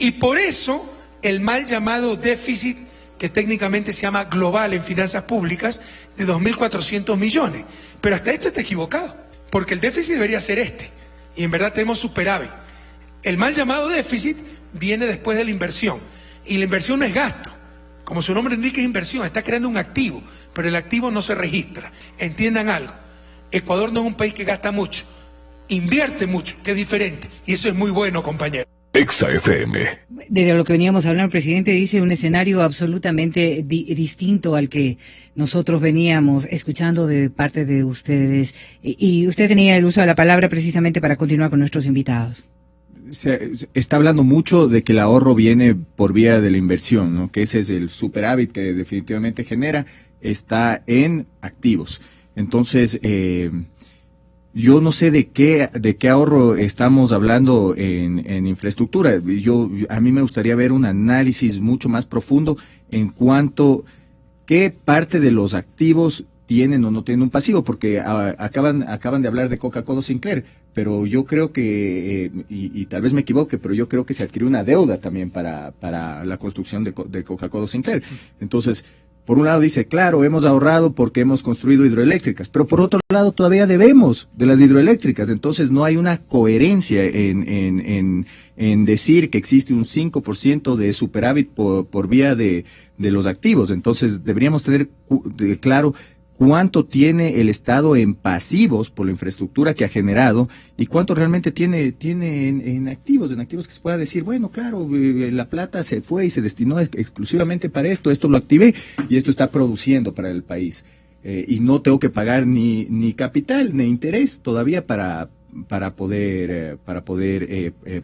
Y por eso, el mal llamado déficit, que técnicamente se llama global en finanzas públicas, de 2.400 millones. Pero hasta esto está equivocado, porque el déficit debería ser este. Y en verdad tenemos superávit. El mal llamado déficit viene después de la inversión. Y la inversión no es gasto. Como su nombre indica, es inversión, está creando un activo, pero el activo no se registra. Entiendan algo, Ecuador no es un país que gasta mucho, invierte mucho, que es diferente, y eso es muy bueno, compañero. Exa FM. Desde lo que veníamos hablando, el presidente dice un escenario absolutamente distinto al que nosotros veníamos escuchando de parte de ustedes. Y usted tenía el uso de la palabra precisamente para continuar con nuestros invitados. Se está hablando mucho de que el ahorro viene por vía de la inversión, ¿no? Que ese es el superávit que definitivamente genera, está en activos. Entonces, yo no sé de qué ahorro estamos hablando en infraestructura. A mí me gustaría ver un análisis mucho más profundo en cuanto qué parte de los activos tienen o no tienen un pasivo, porque acaban de hablar de Coca-Cola Sinclair, pero yo creo que, y tal vez me equivoque, pero yo creo que se adquirió una deuda también para la construcción de Coca-Cola Sinclair. Entonces, por un lado dice, claro, hemos ahorrado porque hemos construido hidroeléctricas, pero por otro lado todavía debemos de las hidroeléctricas, entonces no hay una coherencia en decir que existe un 5% de superávit por vía de los activos. Entonces deberíamos tener claro cuánto tiene el Estado en pasivos por la infraestructura que ha generado y cuánto realmente tiene en activos que se pueda decir, bueno, claro, la plata se fue y se destinó exclusivamente para esto lo activé y esto está produciendo para el país. Y no tengo que pagar ni capital ni interés todavía para poder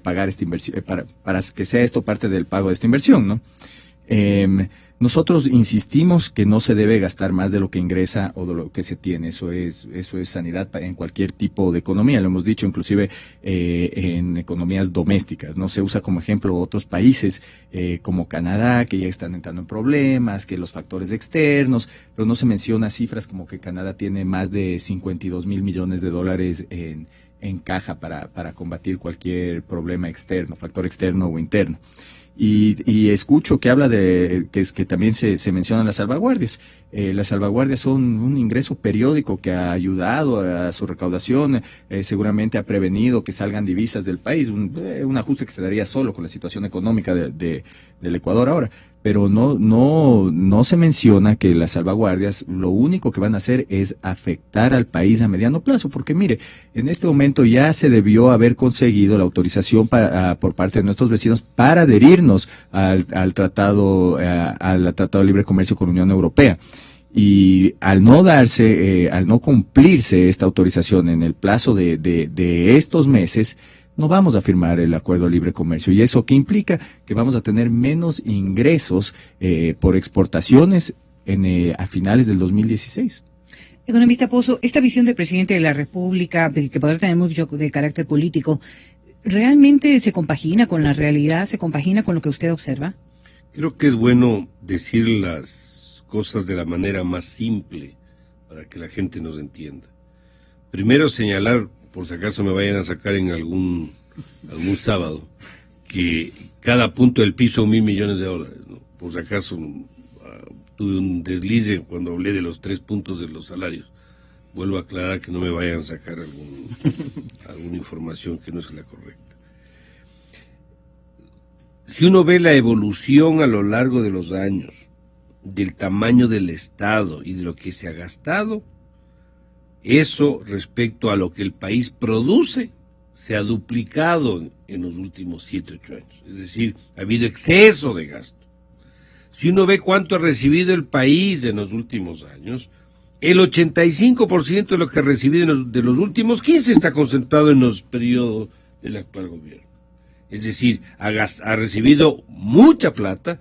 pagar esta inversión, para que sea esto parte del pago de esta inversión, ¿no? Nosotros insistimos que no se debe gastar más de lo que ingresa o de lo que se tiene. Eso es sanidad en cualquier tipo de economía. Lo hemos dicho inclusive en economías domésticas. No se usa como ejemplo otros países como Canadá, que ya están entrando en problemas, que los factores externos, pero no se menciona cifras como que Canadá tiene más de 52,000 millones de dólares en caja para combatir cualquier problema externo, factor externo o interno. Y escucho que habla de que también se mencionan las salvaguardias. Las salvaguardias son un ingreso periódico que ha ayudado a su recaudación, seguramente ha prevenido que salgan divisas del país, un ajuste que se daría solo con la situación económica del Ecuador ahora. pero no se menciona que las salvaguardias lo único que van a hacer es afectar al país a mediano plazo, porque mire, en este momento ya se debió haber conseguido la autorización por parte de nuestros vecinos para adherirnos al Tratado de Libre Comercio con la Unión Europea. Y al no cumplirse esta autorización en el plazo de estos meses, no vamos a firmar el acuerdo de libre comercio. ¿Y eso qué implica? Que vamos a tener menos ingresos por exportaciones a finales del 2016. Economista Pozo, esta visión del presidente de la República, que podrá tener mucho de carácter político, ¿realmente se compagina con la realidad, se compagina con lo que usted observa? Creo que es bueno decir las cosas de la manera más simple para que la gente nos entienda. Primero señalar, por si acaso me vayan a sacar en algún sábado, que cada punto del piso $1,000 millones, ¿no? Por si acaso tuve un deslize cuando hablé de los 3 puntos de los salarios. Vuelvo a aclarar que no me vayan a sacar alguna información que no es la correcta. Si uno ve la evolución a lo largo de los años, del tamaño del Estado y de lo que se ha gastado, eso respecto a lo que el país produce se ha duplicado en los últimos 7, 8 años. Es decir, ha habido exceso de gasto. Si uno ve cuánto ha recibido el país en los últimos años, el 85% de lo que ha recibido de los últimos 15 está concentrado en los periodos del actual gobierno. Es decir, ha recibido mucha plata,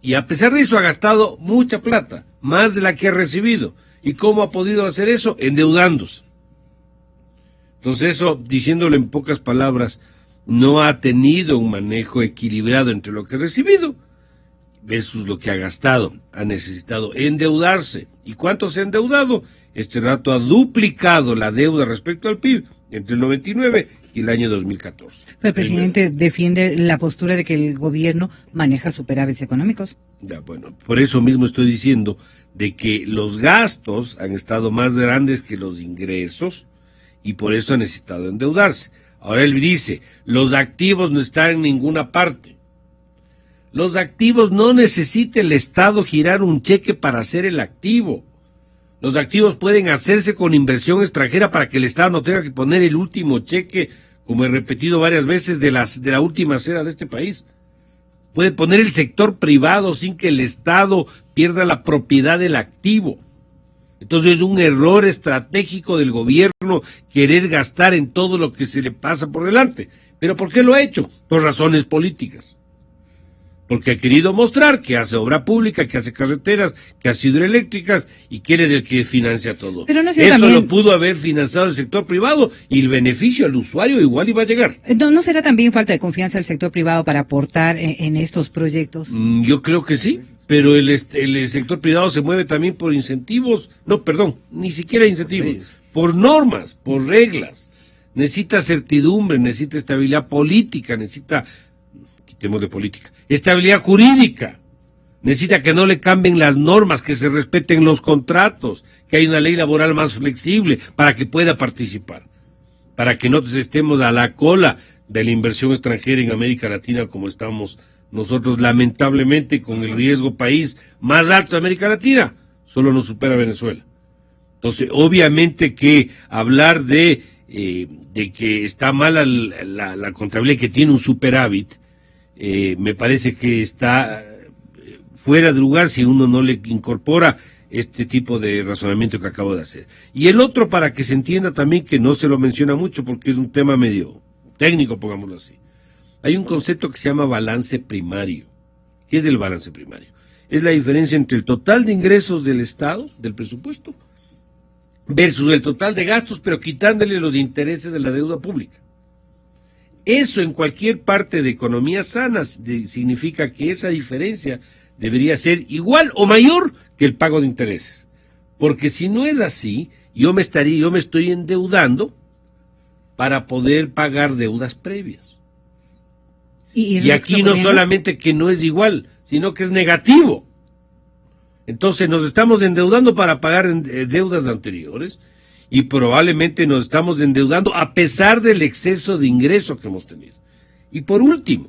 y a pesar de eso ha gastado mucha plata, más de la que ha recibido. ¿Y cómo ha podido hacer eso? Endeudándose. Entonces eso, diciéndolo en pocas palabras, no ha tenido un manejo equilibrado entre lo que ha recibido versus lo que ha gastado. Ha necesitado endeudarse. ¿Y cuánto se ha endeudado? Este rato ha duplicado la deuda respecto al PIB entre el 99 y el año 2014. Pero el presidente defiende la postura de que el gobierno maneja superávits económicos. Ya, bueno, por eso mismo estoy diciendo de que los gastos han estado más grandes que los ingresos y por eso ha necesitado endeudarse. Ahora él dice, los activos no están en ninguna parte. Los activos no necesita el Estado girar un cheque para hacer el activo. Los activos pueden hacerse con inversión extranjera para que el Estado no tenga que poner el último cheque, como he repetido varias veces, de la última acera de este país. Puede poner el sector privado sin que el Estado pierda la propiedad del activo. Entonces es un error estratégico del gobierno querer gastar en todo lo que se le pasa por delante. ¿Pero por qué lo ha hecho? Por razones políticas. Porque ha querido mostrar que hace obra pública, que hace carreteras, que hace hidroeléctricas y que él es el que financia todo. Pero no Eso también... lo pudo haber financiado el sector privado y el beneficio al usuario igual iba a llegar. ¿No será también falta de confianza del sector privado para aportar en estos proyectos? Yo creo que sí, pero el sector privado se mueve también por incentivos, ni siquiera incentivos, por normas, por reglas. Necesita certidumbre, necesita estabilidad política, de política, estabilidad jurídica, necesita que no le cambien las normas, que se respeten los contratos, que hay una ley laboral más flexible para que pueda participar, para que no estemos a la cola de la inversión extranjera en América Latina como estamos nosotros lamentablemente con el riesgo país más alto de América Latina, solo nos supera Venezuela. Entonces, obviamente que hablar de que está mala la contabilidad, que tiene un superávit, me parece que está fuera de lugar si uno no le incorpora este tipo de razonamiento que acabo de hacer. Y el otro, para que se entienda también, que no se lo menciona mucho porque es un tema medio técnico, pongámoslo así. Hay un concepto que se llama balance primario. ¿Qué es el balance primario? Es la diferencia entre el total de ingresos del Estado, del presupuesto, versus el total de gastos, pero quitándole los intereses de la deuda pública. Eso en cualquier parte de economía sana significa que esa diferencia debería ser igual o mayor que el pago de intereses. Porque si no es así, yo me estoy endeudando para poder pagar deudas previas. Y aquí no solamente que no es igual, sino que es negativo. Entonces nos estamos endeudando para pagar deudas anteriores y probablemente nos estamos endeudando a pesar del exceso de ingreso que hemos tenido. Y por último,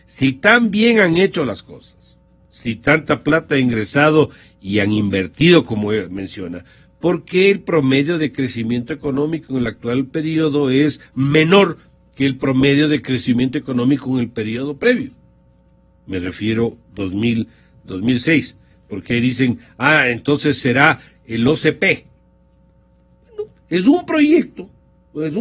si tan bien han hecho las cosas, si tanta plata ha ingresado y han invertido, como menciona, ¿por qué el promedio de crecimiento económico en el actual periodo es menor que el promedio de crecimiento económico en el periodo previo? Me refiero 2006, porque dicen, entonces será el OCP. Bueno, es un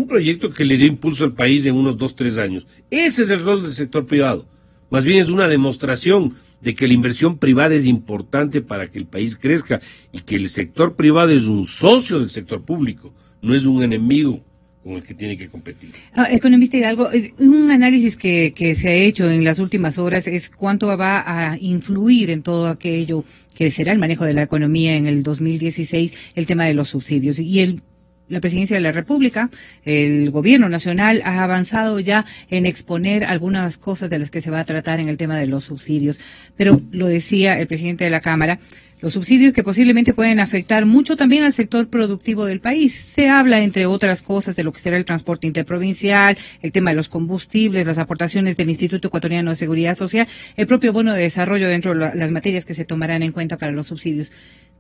proyecto que le dio impulso al país en unos 2-3 años. Ese es el rol del sector privado. Más bien es una demostración de que la inversión privada es importante para que el país crezca y que el sector privado es un socio del sector público, no es un enemigo con el que tiene que competir. Economista Hidalgo, un análisis que se ha hecho en las últimas horas es cuánto va a influir en todo aquello que será el manejo de la economía en el 2016, el tema de los subsidios. Y la Presidencia de la República, el Gobierno Nacional, ha avanzado ya en exponer algunas cosas de las que se va a tratar en el tema de los subsidios. Pero lo decía el presidente de la Cámara, los subsidios que posiblemente pueden afectar mucho también al sector productivo del país. Se habla, entre otras cosas, de lo que será el transporte interprovincial, el tema de los combustibles, las aportaciones del Instituto Ecuatoriano de Seguridad Social, el propio bono de desarrollo dentro de las materias que se tomarán en cuenta para los subsidios.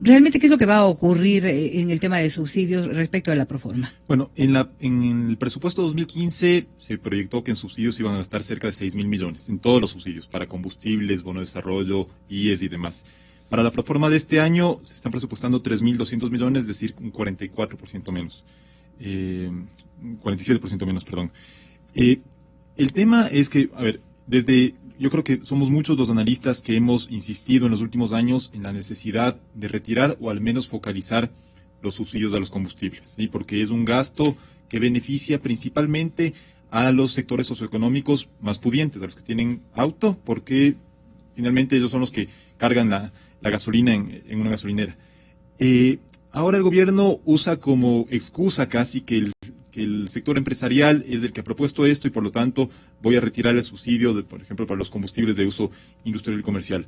¿Realmente qué es lo que va a ocurrir en el tema de subsidios respecto a la proforma? Bueno, en el presupuesto 2015 se proyectó que en subsidios iban a gastar cerca de 6.000 millones, en todos los subsidios, para combustibles, bono de desarrollo, IES y demás. Para la proforma de este año se están presupuestando 3.200 millones, es decir, un 44% menos. 47% menos, perdón. El tema es que, yo creo que somos muchos los analistas que hemos insistido en los últimos años en la necesidad de retirar o al menos focalizar los subsidios a los combustibles, ¿sí? Porque es un gasto que beneficia principalmente a los sectores socioeconómicos más pudientes, a los que tienen auto, porque finalmente ellos son los que cargan la gasolina en una gasolinera. Ahora el gobierno usa como excusa casi que el sector empresarial es el que ha propuesto esto y por lo tanto voy a retirar el subsidio, por ejemplo, para los combustibles de uso industrial y comercial.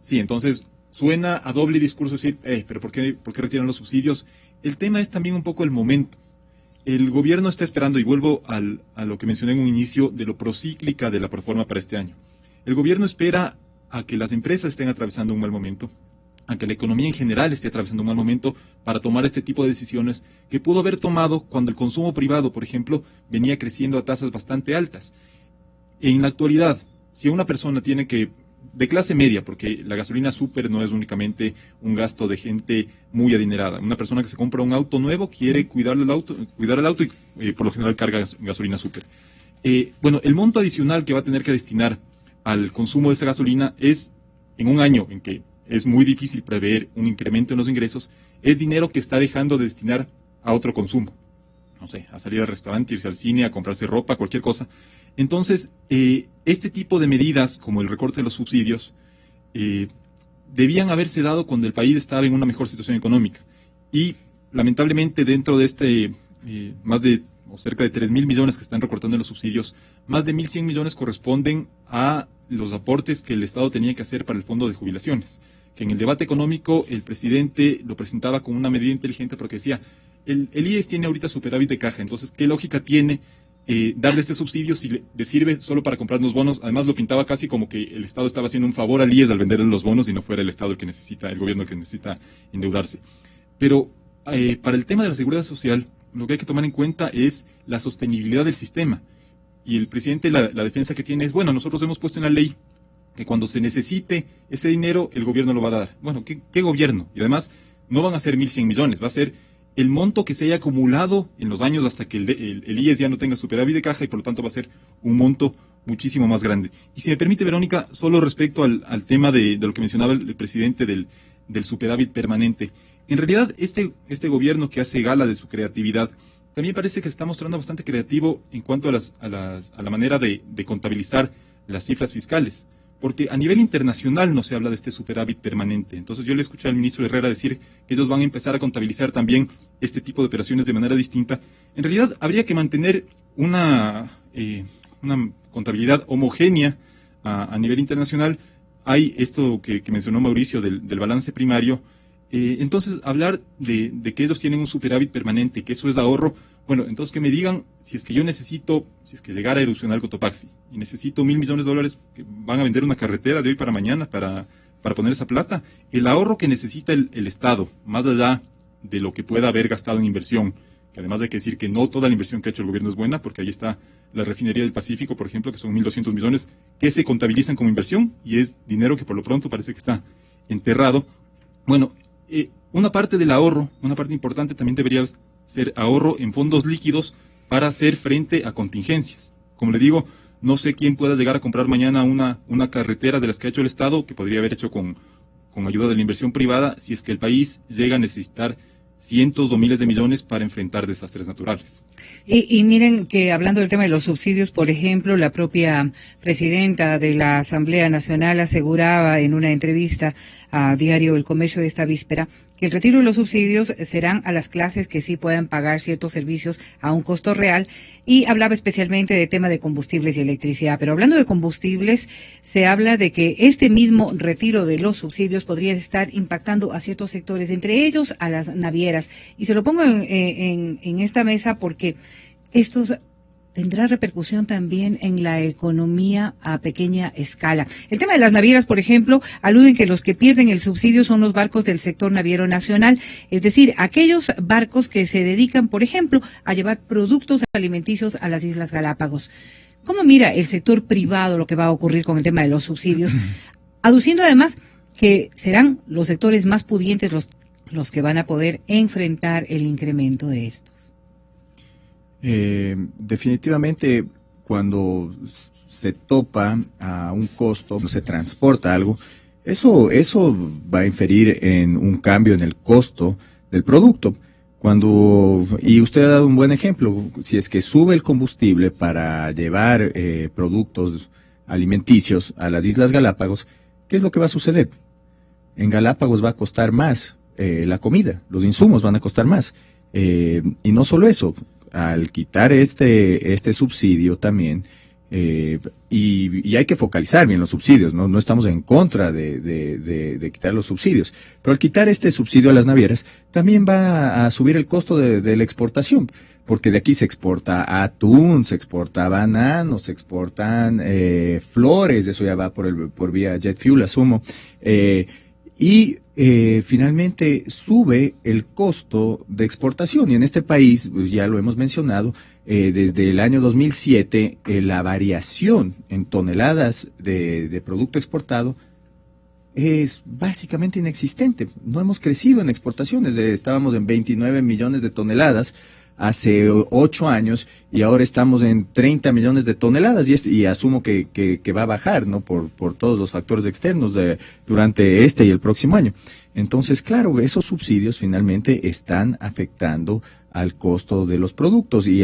Sí, entonces suena a doble discurso decir, pero ¿por qué retiran los subsidios? El tema es también un poco el momento. El gobierno está esperando, y vuelvo a lo que mencioné en un inicio, de lo procíclica de la proforma para este año. El gobierno espera a que las empresas estén atravesando un mal momento, a que la economía en general esté atravesando un mal momento para tomar este tipo de decisiones que pudo haber tomado cuando el consumo privado, por ejemplo, venía creciendo a tasas bastante altas. En la actualidad, si una persona tiene que, de clase media, porque la gasolina súper no es únicamente un gasto de gente muy adinerada, una persona que se compra un auto nuevo quiere cuidar el auto y por lo general carga gasolina súper. El monto adicional que va a tener que destinar al consumo de esa gasolina es, en un año en que es muy difícil prever un incremento en los ingresos, es dinero que está dejando de destinar a otro consumo. No sé, a salir al restaurante, irse al cine, a comprarse ropa, cualquier cosa. Entonces, este tipo de medidas, como el recorte de los subsidios, debían haberse dado cuando el país estaba en una mejor situación económica. Y, lamentablemente, dentro de cerca de 3.000 millones que están recortando en los subsidios, más de 1.100 millones corresponden a los aportes que el Estado tenía que hacer para el fondo de jubilaciones, que en el debate económico el presidente lo presentaba como una medida inteligente porque decía, el IES tiene ahorita superávit de caja, entonces ¿qué lógica tiene darle este subsidio si le sirve solo para comprar los bonos? Además lo pintaba casi como que el Estado estaba haciendo un favor al IES al venderle los bonos y no fuera el Estado el gobierno el que necesita endeudarse. Pero para el tema de la seguridad social, lo que hay que tomar en cuenta es la sostenibilidad del sistema. Y el presidente, la defensa que tiene es, nosotros hemos puesto en la ley que cuando se necesite ese dinero, el gobierno lo va a dar. Bueno, ¿qué gobierno? Y además, no van a ser 1.100 millones, va a ser el monto que se haya acumulado en los años hasta que el IES ya no tenga superávit de caja y por lo tanto va a ser un monto muchísimo más grande. Y si me permite, Verónica, solo respecto al tema de lo que mencionaba el presidente del superávit permanente. En realidad, este gobierno que hace gala de su creatividad, también parece que se está mostrando bastante creativo en cuanto a la manera de contabilizar las cifras fiscales, porque a nivel internacional no se habla de este superávit permanente. Entonces yo le escuché al ministro Herrera decir que ellos van a empezar a contabilizar también este tipo de operaciones de manera distinta. En realidad habría que mantener una contabilidad homogénea a nivel internacional. Hay esto que mencionó Mauricio del balance primario. Entonces, hablar de que ellos tienen un superávit permanente, que eso es ahorro, entonces que me digan si es que llegara a erupcionar el Cotopaxi y necesito $1.000 millones que van a vender una carretera de hoy para mañana para para poner esa plata. El ahorro que necesita el Estado, más allá de lo que pueda haber gastado en inversión, que además hay que decir que no toda la inversión que ha hecho el gobierno es buena, porque ahí está la refinería del Pacífico, por ejemplo, que son 1.200 millones, que se contabilizan como inversión, y es dinero que por lo pronto parece que está enterrado. Bueno, una parte del ahorro, una parte importante también debería ser ahorro en fondos líquidos para hacer frente a contingencias. Como le digo, no sé quién pueda llegar a comprar mañana una carretera de las que ha hecho el Estado, que podría haber hecho con ayuda de la inversión privada, si es que el país llega a necesitar cientos o miles de millones para enfrentar desastres naturales. Y miren que hablando del tema de los subsidios, por ejemplo, la propia presidenta de la Asamblea Nacional aseguraba en una entrevista a Diario El Comercio de esta víspera que el retiro de los subsidios serán a las clases que sí puedan pagar ciertos servicios a un costo real, y hablaba especialmente de tema de combustibles y electricidad. Pero hablando de combustibles, se habla de que este mismo retiro de los subsidios podría estar impactando a ciertos sectores, entre ellos a las navieras. Y se lo pongo en esta mesa porque estos tendrá repercusión también en la economía a pequeña escala. El tema de las navieras, por ejemplo, aluden que los que pierden el subsidio son los barcos del sector naviero nacional, es decir, aquellos barcos que se dedican, por ejemplo, a llevar productos alimenticios a las Islas Galápagos. ¿Cómo mira el sector privado lo que va a ocurrir con el tema de los subsidios? Aduciendo además que serán los sectores más pudientes los que van a poder enfrentar el incremento de esto. Definitivamente, cuando se topa a un costo, se transporta algo, eso va a inferir en un cambio en el costo del producto. Y usted ha dado un buen ejemplo, si es que sube el combustible para llevar productos alimenticios a las Islas Galápagos, ¿qué es lo que va a suceder? En Galápagos va a costar más la comida, los insumos van a costar más. Y no solo eso, al quitar este subsidio también, y hay que focalizar bien los subsidios, no estamos en contra de quitar los subsidios, pero al quitar este subsidio a las navieras, también va a subir el costo de la exportación, porque de aquí se exporta atún, se exporta banano, se exportan flores, eso ya va por vía jet fuel, asumo, y finalmente sube el costo de exportación. Y en este país, pues ya lo hemos mencionado, desde el año 2007, la variación en toneladas de producto exportado es básicamente inexistente. No hemos crecido en exportaciones, estábamos en 29 millones de toneladas hace 8 años y ahora estamos en 30 millones de toneladas y asumo que va a bajar, ¿no? Por todos los factores externos durante este y el próximo año. Entonces, claro, esos subsidios finalmente están afectando al costo de los productos y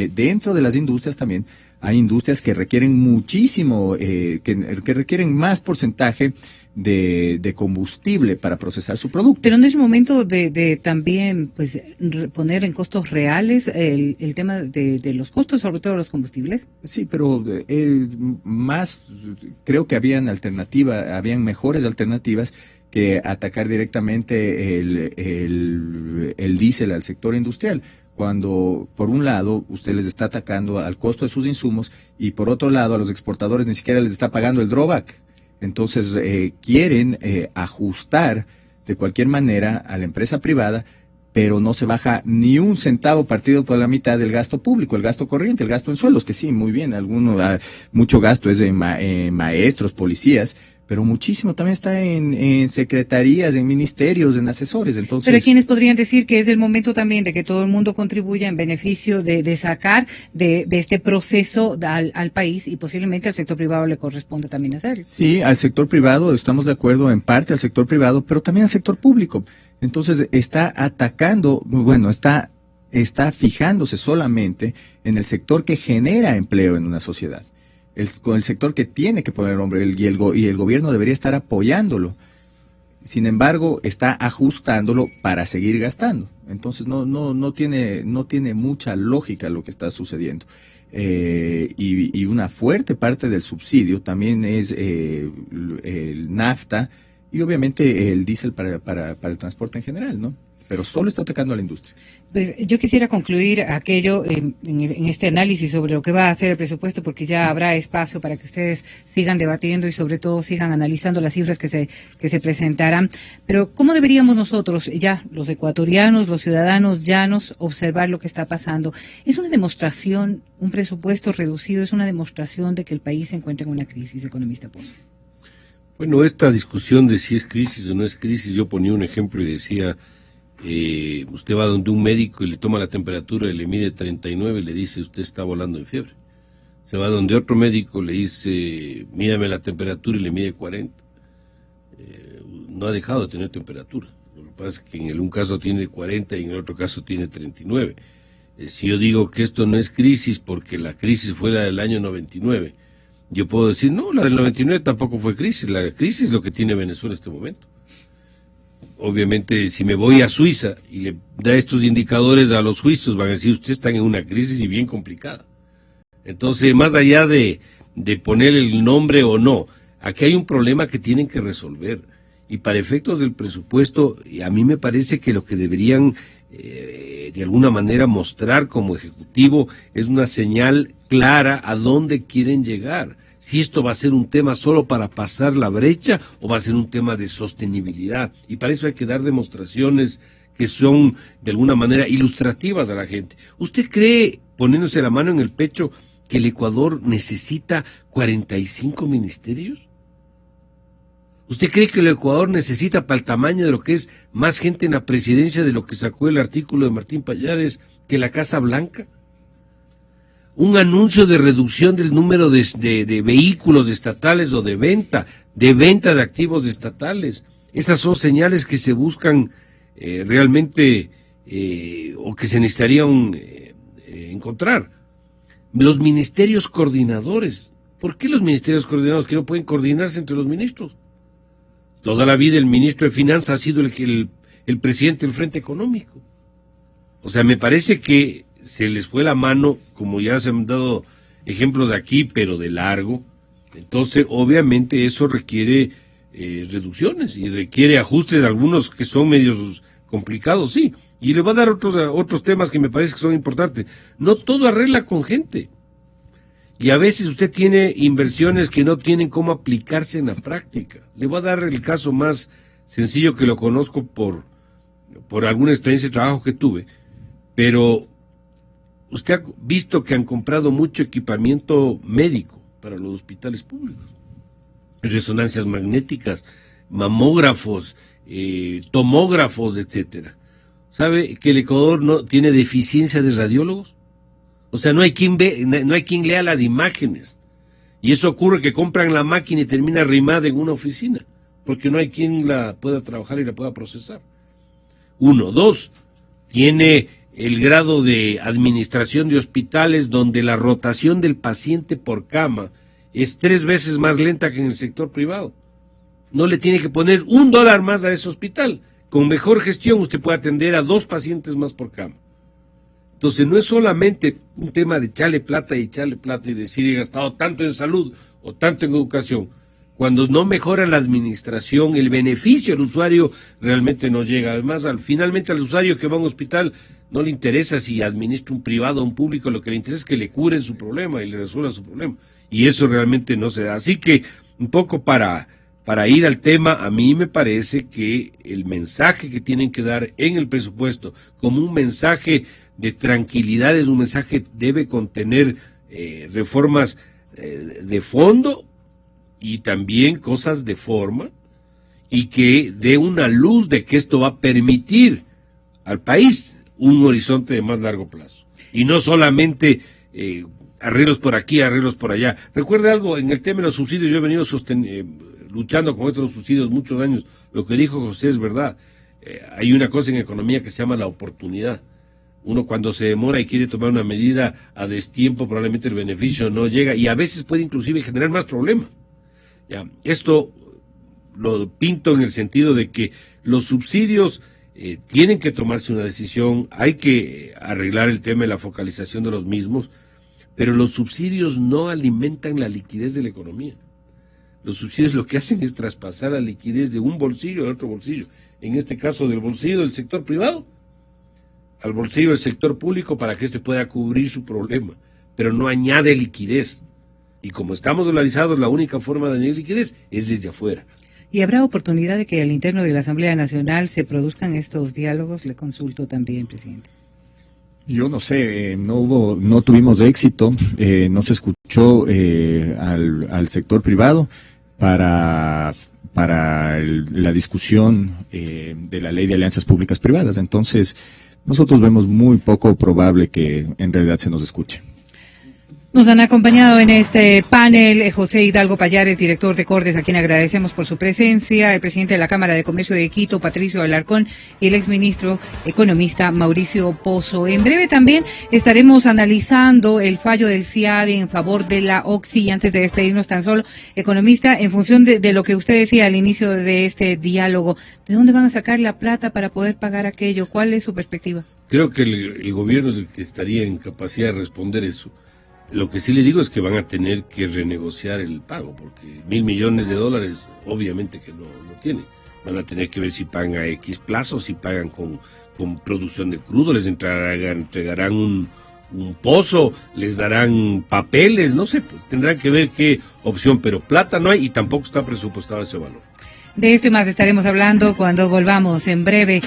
dentro de las industrias también hay industrias que requieren muchísimo, que requieren más porcentaje de combustible para procesar su producto. Pero no es momento de también pues poner en costos reales el tema de los costos, sobre todo los combustibles. Sí, pero creo que habían mejores alternativas que atacar directamente el diésel al sector industrial, cuando por un lado usted les está atacando al costo de sus insumos y por otro lado a los exportadores ni siquiera les está pagando el drawback. Entonces quieren ajustar de cualquier manera a la empresa privada, pero no se baja ni un centavo partido por la mitad del gasto público, el gasto corriente, el gasto en sueldos, que sí, muy bien, mucho gasto es en maestros, policías, pero muchísimo también está en secretarías, en ministerios, en asesores. Entonces, pero quienes podrían decir que es el momento también de que todo el mundo contribuya en beneficio de sacar de este proceso al país, y posiblemente al sector privado le corresponda también hacerlo. Sí, al sector privado, estamos de acuerdo en parte al sector privado, pero también al sector público. Entonces está atacando, está fijándose solamente en el sector que genera empleo en una sociedad. El sector que tiene que poner hombre y el gobierno debería estar apoyándolo. Sin embargo, está ajustándolo para seguir gastando. Entonces no tiene mucha lógica lo que está sucediendo. Y una fuerte parte del subsidio también es el nafta y obviamente el diésel para el transporte en general, ¿no? pero solo está atacando a la industria. Pues yo quisiera concluir aquello en este análisis sobre lo que va a hacer el presupuesto, porque ya habrá espacio para que ustedes sigan debatiendo y sobre todo sigan analizando las cifras que se presentarán. Pero ¿cómo deberíamos nosotros, ya los ecuatorianos, los ciudadanos llanos, observar lo que está pasando? Es una demostración, un presupuesto reducido es una demostración de que el país se encuentra en una crisis, economista Ponce. Bueno, esta discusión de si es crisis o no es crisis, yo ponía un ejemplo y decía, usted va donde un médico y le toma la temperatura y le mide 39 y le dice, usted está volando en fiebre. Se va donde otro médico, le dice, mídame la temperatura y le mide 40. No ha dejado de tener temperatura. Lo que pasa es que en un caso tiene 40 y en el otro caso tiene 39. Si yo digo que esto no es crisis porque la crisis fue la del año 99, yo puedo decir, no, la del 99 tampoco fue crisis, la crisis es lo que tiene Venezuela en este momento. Obviamente, si me voy a Suiza y le da estos indicadores a los suizos, van a decir, ustedes están en una crisis y bien complicada. Entonces, más allá de poner el nombre o no, aquí hay un problema que tienen que resolver. Y para efectos del presupuesto, a mí me parece que lo que deberían de alguna manera mostrar como ejecutivo es una señal clara a dónde quieren llegar. Si esto va a ser un tema solo para pasar la brecha o va a ser un tema de sostenibilidad. Y para eso hay que dar demostraciones que son de alguna manera ilustrativas a la gente. ¿Usted cree, poniéndose la mano en el pecho, que el Ecuador necesita 45 ministerios? ¿Usted cree que el Ecuador necesita, para el tamaño de lo que es, más gente en la presidencia de lo que sacó el artículo de Martín Pallares, que la Casa Blanca? Un anuncio de reducción del número de vehículos estatales o de venta de activos estatales. Esas son señales que se buscan realmente o que se necesitarían encontrar. Los ministerios coordinadores. ¿Por qué los ministerios coordinadores que no pueden coordinarse entre los ministros? Toda la vida el ministro de Finanzas ha sido el presidente del Frente Económico. O sea, me parece que se les fue la mano, como ya se han dado ejemplos aquí, pero de largo. Entonces, obviamente, eso requiere reducciones y requiere ajustes, algunos que son medios complicados, sí. Y le voy a dar otros temas que me parece que son importantes. No todo arregla con gente. Y a veces usted tiene inversiones que no tienen cómo aplicarse en la práctica. Le voy a dar el caso más sencillo que lo conozco por alguna experiencia de trabajo que tuve. Pero usted ha visto que han comprado mucho equipamiento médico para los hospitales públicos. Resonancias magnéticas, mamógrafos, tomógrafos, etcétera. ¿Sabe que el Ecuador no tiene deficiencia de radiólogos? O sea, no hay quien lea las imágenes. Y eso ocurre que compran la máquina y termina arrimada en una oficina, porque no hay quien la pueda trabajar y la pueda procesar. 1. 2. Tiene el grado de administración de hospitales donde la rotación del paciente por cama es 3 veces más lenta que en el sector privado. No le tiene que poner $1 más a ese hospital. Con mejor gestión usted puede atender a 2 pacientes más por cama. Entonces no es solamente un tema de echarle plata y decir he gastado tanto en salud o tanto en educación. Cuando no mejora la administración, el beneficio al usuario realmente no llega. Además, finalmente al usuario que va a un hospital no le interesa si administra un privado o un público, lo que le interesa es que le curen su problema y le resuelvan su problema. Y eso realmente no se da. Así que un poco para ir al tema, a mí me parece que el mensaje que tienen que dar en el presupuesto como un mensaje de tranquilidad, es un mensaje que debe contener reformas de fondo y también cosas de forma, y que dé una luz de que esto va a permitir al país un horizonte de más largo plazo. Y no solamente arreglos por aquí, arreglos por allá. Recuerde algo, en el tema de los subsidios, yo he venido luchando con estos subsidios muchos años. Lo que dijo José es verdad. Hay una cosa en economía que se llama la oportunidad. Uno cuando se demora y quiere tomar una medida a destiempo, probablemente el beneficio no llega y a veces puede inclusive generar más problemas. Ya, esto lo pinto en el sentido de que los subsidios tienen que tomarse una decisión, hay que arreglar el tema de la focalización de los mismos, pero los subsidios no alimentan la liquidez de la economía. Los subsidios lo que hacen es traspasar la liquidez de un bolsillo a otro bolsillo. En este caso, del bolsillo del sector privado al bolsillo del sector público para que éste pueda cubrir su problema. Pero no añade liquidez. Y como estamos dolarizados, la única forma de añadir liquidez es desde afuera. ¿Y habrá oportunidad de que al interno de la Asamblea Nacional se produzcan estos diálogos? Le consulto también, presidente. Yo no sé, no tuvimos éxito, no se escuchó al sector privado para la discusión de la ley de alianzas públicas privadas. Entonces, nosotros vemos muy poco probable que en realidad se nos escuche. Nos han acompañado en este panel José Hidalgo Payares, director de Cordes, a quien agradecemos por su presencia, el presidente de la Cámara de Comercio de Quito, Patricio Alarcón, y el exministro economista Mauricio Pozo. En breve también estaremos analizando el fallo del CIADE en favor de la OXI. Y antes de despedirnos, tan solo, economista, en función de lo que usted decía al inicio de este diálogo, ¿de dónde van a sacar la plata para poder pagar aquello? ¿Cuál es su perspectiva? Creo que el gobierno es el que estaría en capacidad de responder eso. Lo que sí le digo es que van a tener que renegociar el pago, porque $1.000 millones obviamente que no tienen. Van a tener que ver si pagan a X plazo, si pagan con producción de crudo, les entregarán un pozo, les darán papeles, no sé, pues tendrán que ver qué opción, pero plata no hay y tampoco está presupuestado ese valor. De esto y más estaremos hablando cuando volvamos en breve.